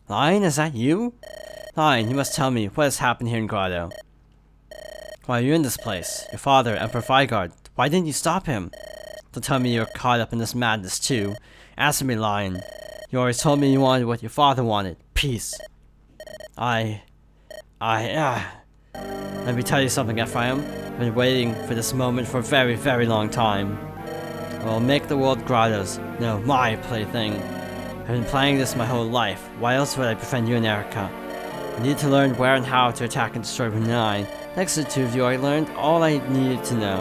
Lion, is that you? Lion, you must tell me what has happened here in Grotto. Why are you in this place? Your father, Emperor Vigard. Why didn't you stop him? Don't tell me you're caught up in this madness too. Answer me, Lion. You always told me you wanted what your father wanted. Peace. Let me tell you something, Ephraim. I've been waiting for this moment for a very, very long time. I will make the world grottos. No, my plaything. I've been planning this my whole life. Why else would I befriend you and Erica? I need to learn where and how to attack and destroy Brunei. Thanks to the two of you, I learned all I needed to know.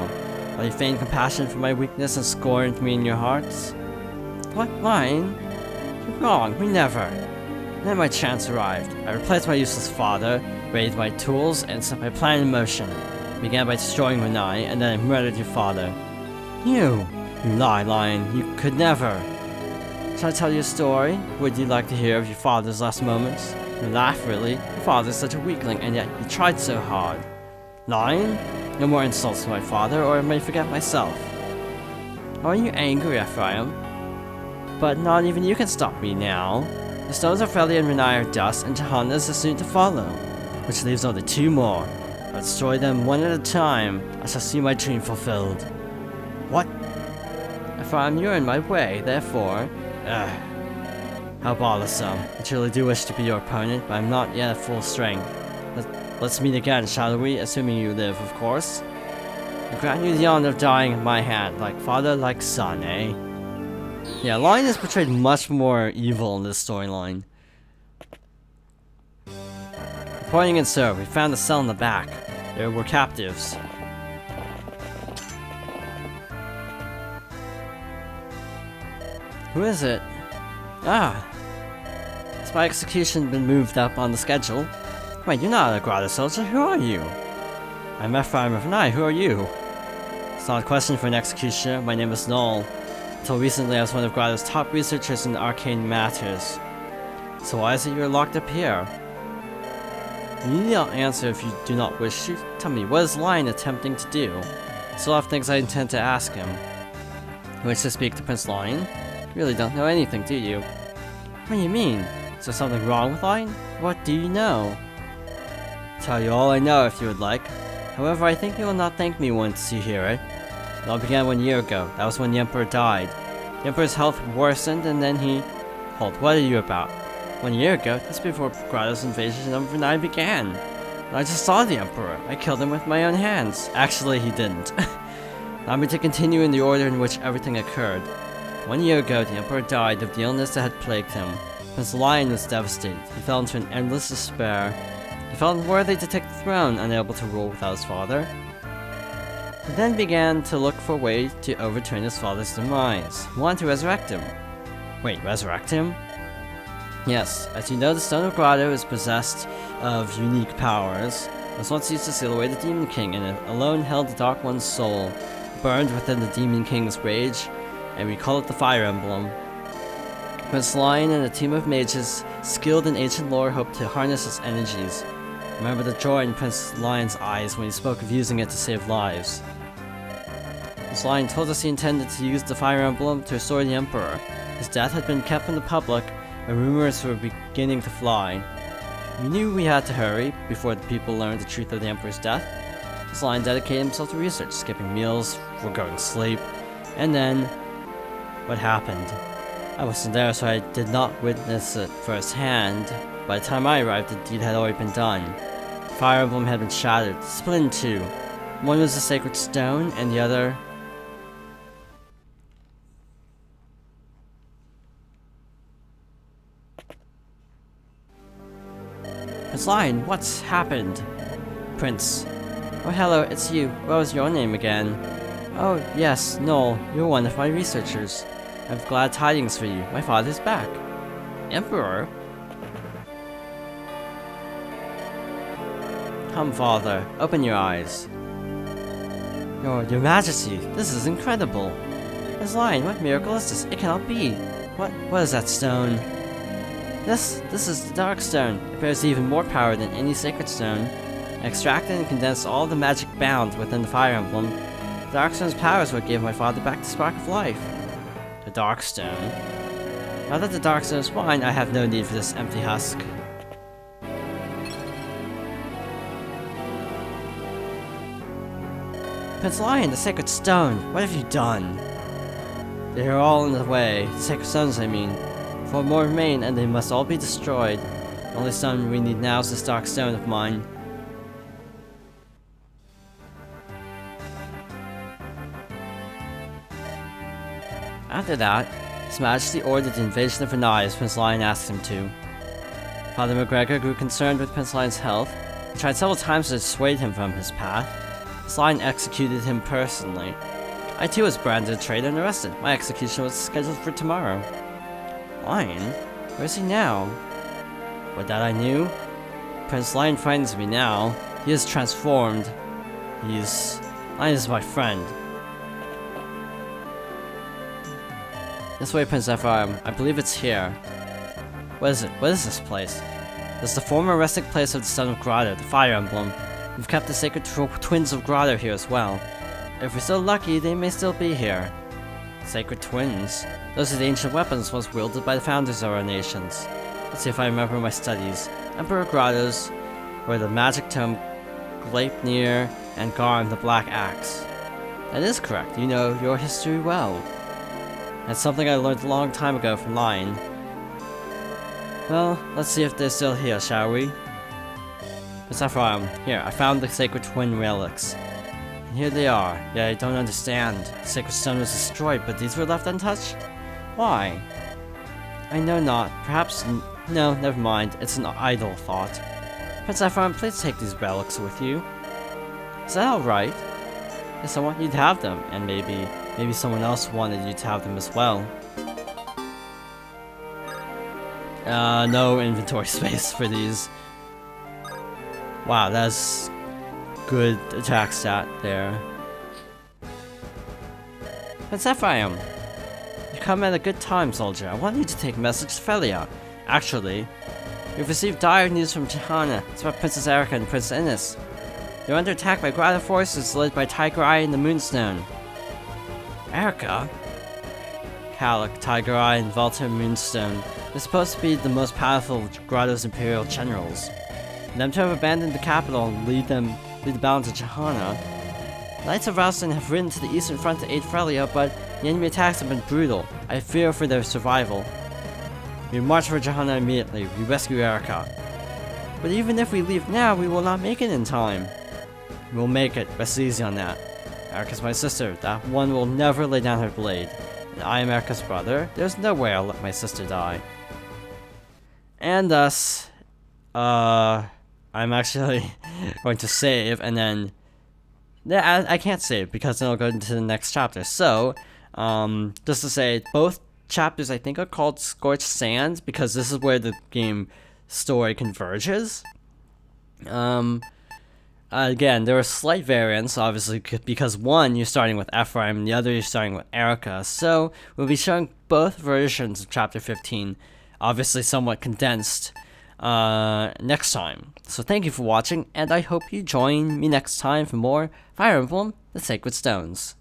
While you feigned compassion for my weakness and scorned me in your hearts. What, Lion? You're wrong, we never. Then my chance arrived. I replaced my useless father, raided my tools, and set my plan in motion. I began by destroying Brunei, and then I murdered your father. You lie, Lion. You could never. Shall I tell you a story? Would you like to hear of your father's last moments? You laugh, really. Your father's such a weakling, and yet he tried so hard. Lion? No more insults to my father, or I may forget myself. Are you angry, Ephraim? But not even you can stop me now. The stones of Frelia and Renai are dust, and Johannes is soon to follow, which leaves only 2 more. I'll destroy them one at a time. I shall see my dream fulfilled. What? Ephraim, you're in my way, therefore... How bothersome. I truly do wish to be your opponent, but I'm not yet at full strength. Let's meet again, shall we? Assuming you live, of course. I grant you the honor of dying in my hand, like father, like son, eh? Yeah, Lion is portrayed much more evil in this storyline. Reporting in, sir, we found a cell in the back. There were captives. Who is it? Ah! Has my execution been moved up on the schedule? Wait, you're not a Grotto soldier, who are you? I'm Ephraim of Nye, who are you? It's not a question for an executioner, my name is Null. Until recently I was one of Grotto's top researchers in arcane matters. So why is it you're locked up here? You need not answer if you do not wish to. Tell me, what is Lion attempting to do? I still have things I intend to ask him. You wish to speak to Prince Lion? You really don't know anything, do you? What do you mean? Is there something wrong with Lion? What do you know? I'll tell you all I know if you would like. However, I think you will not thank me once you hear it. It all began 1 year ago. That was when the Emperor died. The Emperor's health worsened and then he... Hold, what are you about? 1 year ago? That's before Grotto's invasion of Brunei began. And I just saw the Emperor. I killed him with my own hands. Actually, he didn't. Allow me to continue in the order in which everything occurred. 1 year ago, the Emperor died of the illness that had plagued him. Prince Lion was devastated. He fell into an endless despair. He felt unworthy to take the throne, unable to rule without his father. He then began to look for a way to overturn his father's demise. He wanted to resurrect him. Wait, resurrect him? Yes, as you know, the Stone of Grotto is possessed of unique powers. It was once used to seal away the Demon King, and it alone held the Dark One's soul. It burned within the Demon King's rage, and we call it the Fire Emblem. Prince Lion and a team of mages skilled in ancient lore hoped to harness its energies. Remember the joy in Prince Lion's eyes when he spoke of using it to save lives. Prince Lion told us he intended to use the Fire Emblem to restore the Emperor. His death had been kept from the public, and rumors were beginning to fly. We knew we had to hurry before the people learned the truth of the Emperor's death. Prince Lion dedicated himself to research, skipping meals, foregoing sleep, and then... what happened? I wasn't there, so I did not witness it firsthand. By the time I arrived, the deed had already been done. The Fire Emblem had been shattered, split in two. One was the Sacred Stone, and the other... Prince Lion, what's happened? Prince. Oh hello, it's you. What was your name again? Oh yes, Noel, you're one of my researchers. I have glad tidings for you. My father's back. Emperor? Come, father. Open your eyes. Your Majesty, this is incredible. Prince Lion, what miracle is this? It cannot be. What is that stone? This is the Dark Stone. It bears even more power than any Sacred Stone. I extracted and condensed all the magic bound within the Fire Emblem. The Dark Stone's power is what gave my father back the spark of life. The Dark Stone. Now that the Dark Stone is mine, I have no need for this empty husk. Prince Lion, the Sacred Stone, what have you done? They are all in the way. The Sacred Stones, I mean. 4 more remain, and they must all be destroyed. The only stone we need now is this dark stone of mine. After that, His Majesty ordered the invasion of Renai as Prince Lion asked him to. Father McGregor grew concerned with Prince Lion's health. He tried several times to dissuade him from his path. Prince Lion executed him personally. I too was branded a traitor and arrested. My execution was scheduled for tomorrow. Lion? Where is he now? Would that I knew? Prince Lion frightens me now. He is transformed. Lion is my friend. This way, Prince Ephraim. I believe it's here. What is it? What is this place? It's the former resting place of the Son of Grotto, the Fire Emblem. We've kept the sacred twins of Grotto here as well. If we're still lucky, they may still be here. Sacred twins? Those are the ancient weapons once wielded by the founders of our nations. Let's see if I remember my studies. Emperor Grotto's were the magic tome Gleipnir and Garm the Black Axe. That is correct. You know your history well. That's something I learned a long time ago from Lion. Well, let's see if they're still here, shall we? Prince Ephraim, here, I found the Sacred Twin relics. And here they are. Yeah, I don't understand. The Sacred Stone was destroyed, but these were left untouched? Why? I know not. Perhaps... no, never mind. It's an idle thought. Prince Ephraim, please take these relics with you. Is that alright? Yes, I want you to have them, and maybe someone else wanted you to have them as well. No inventory space for these. Wow, that's good attack stat there. Prince Ephraim! You come at a good time, soldier. I want you to take a message to Felia. Actually, we've received dire news from Johanna. It's about Princess Erica and Prince Innes. They're under attack by Grotto forces led by Tiger Eye and the Moonstone. Erica? Calic, Tiger Eye, and Valter Moonstone. They're supposed to be the most powerful of Grotto's imperial generals. For them to have abandoned the capital and lead the battle to Johanna. The Knights of Ralston have ridden to the eastern front to aid Frelia, but the enemy attacks have been brutal. I fear for their survival. We march for Johanna immediately. We rescue Erica. But even if we leave now, we will not make it in time. We'll make it. Rest easy on that. Erica's my sister. That one will never lay down her blade. And I am Erica's brother. There's no way I'll let my sister die. And thus, I'm actually going to save, and then... yeah, I can't save, because then I'll go into the next chapter. So, just to say, both chapters I think are called Scorched Sands, because this is where the game story converges. Again, there are slight variants, obviously, because one, you're starting with Ephraim, and the other, you're starting with Erica. So, we'll be showing both versions of Chapter 15, obviously somewhat condensed, next time. So thank you for watching, and I hope you join me next time for more Fire Emblem: The Sacred Stones.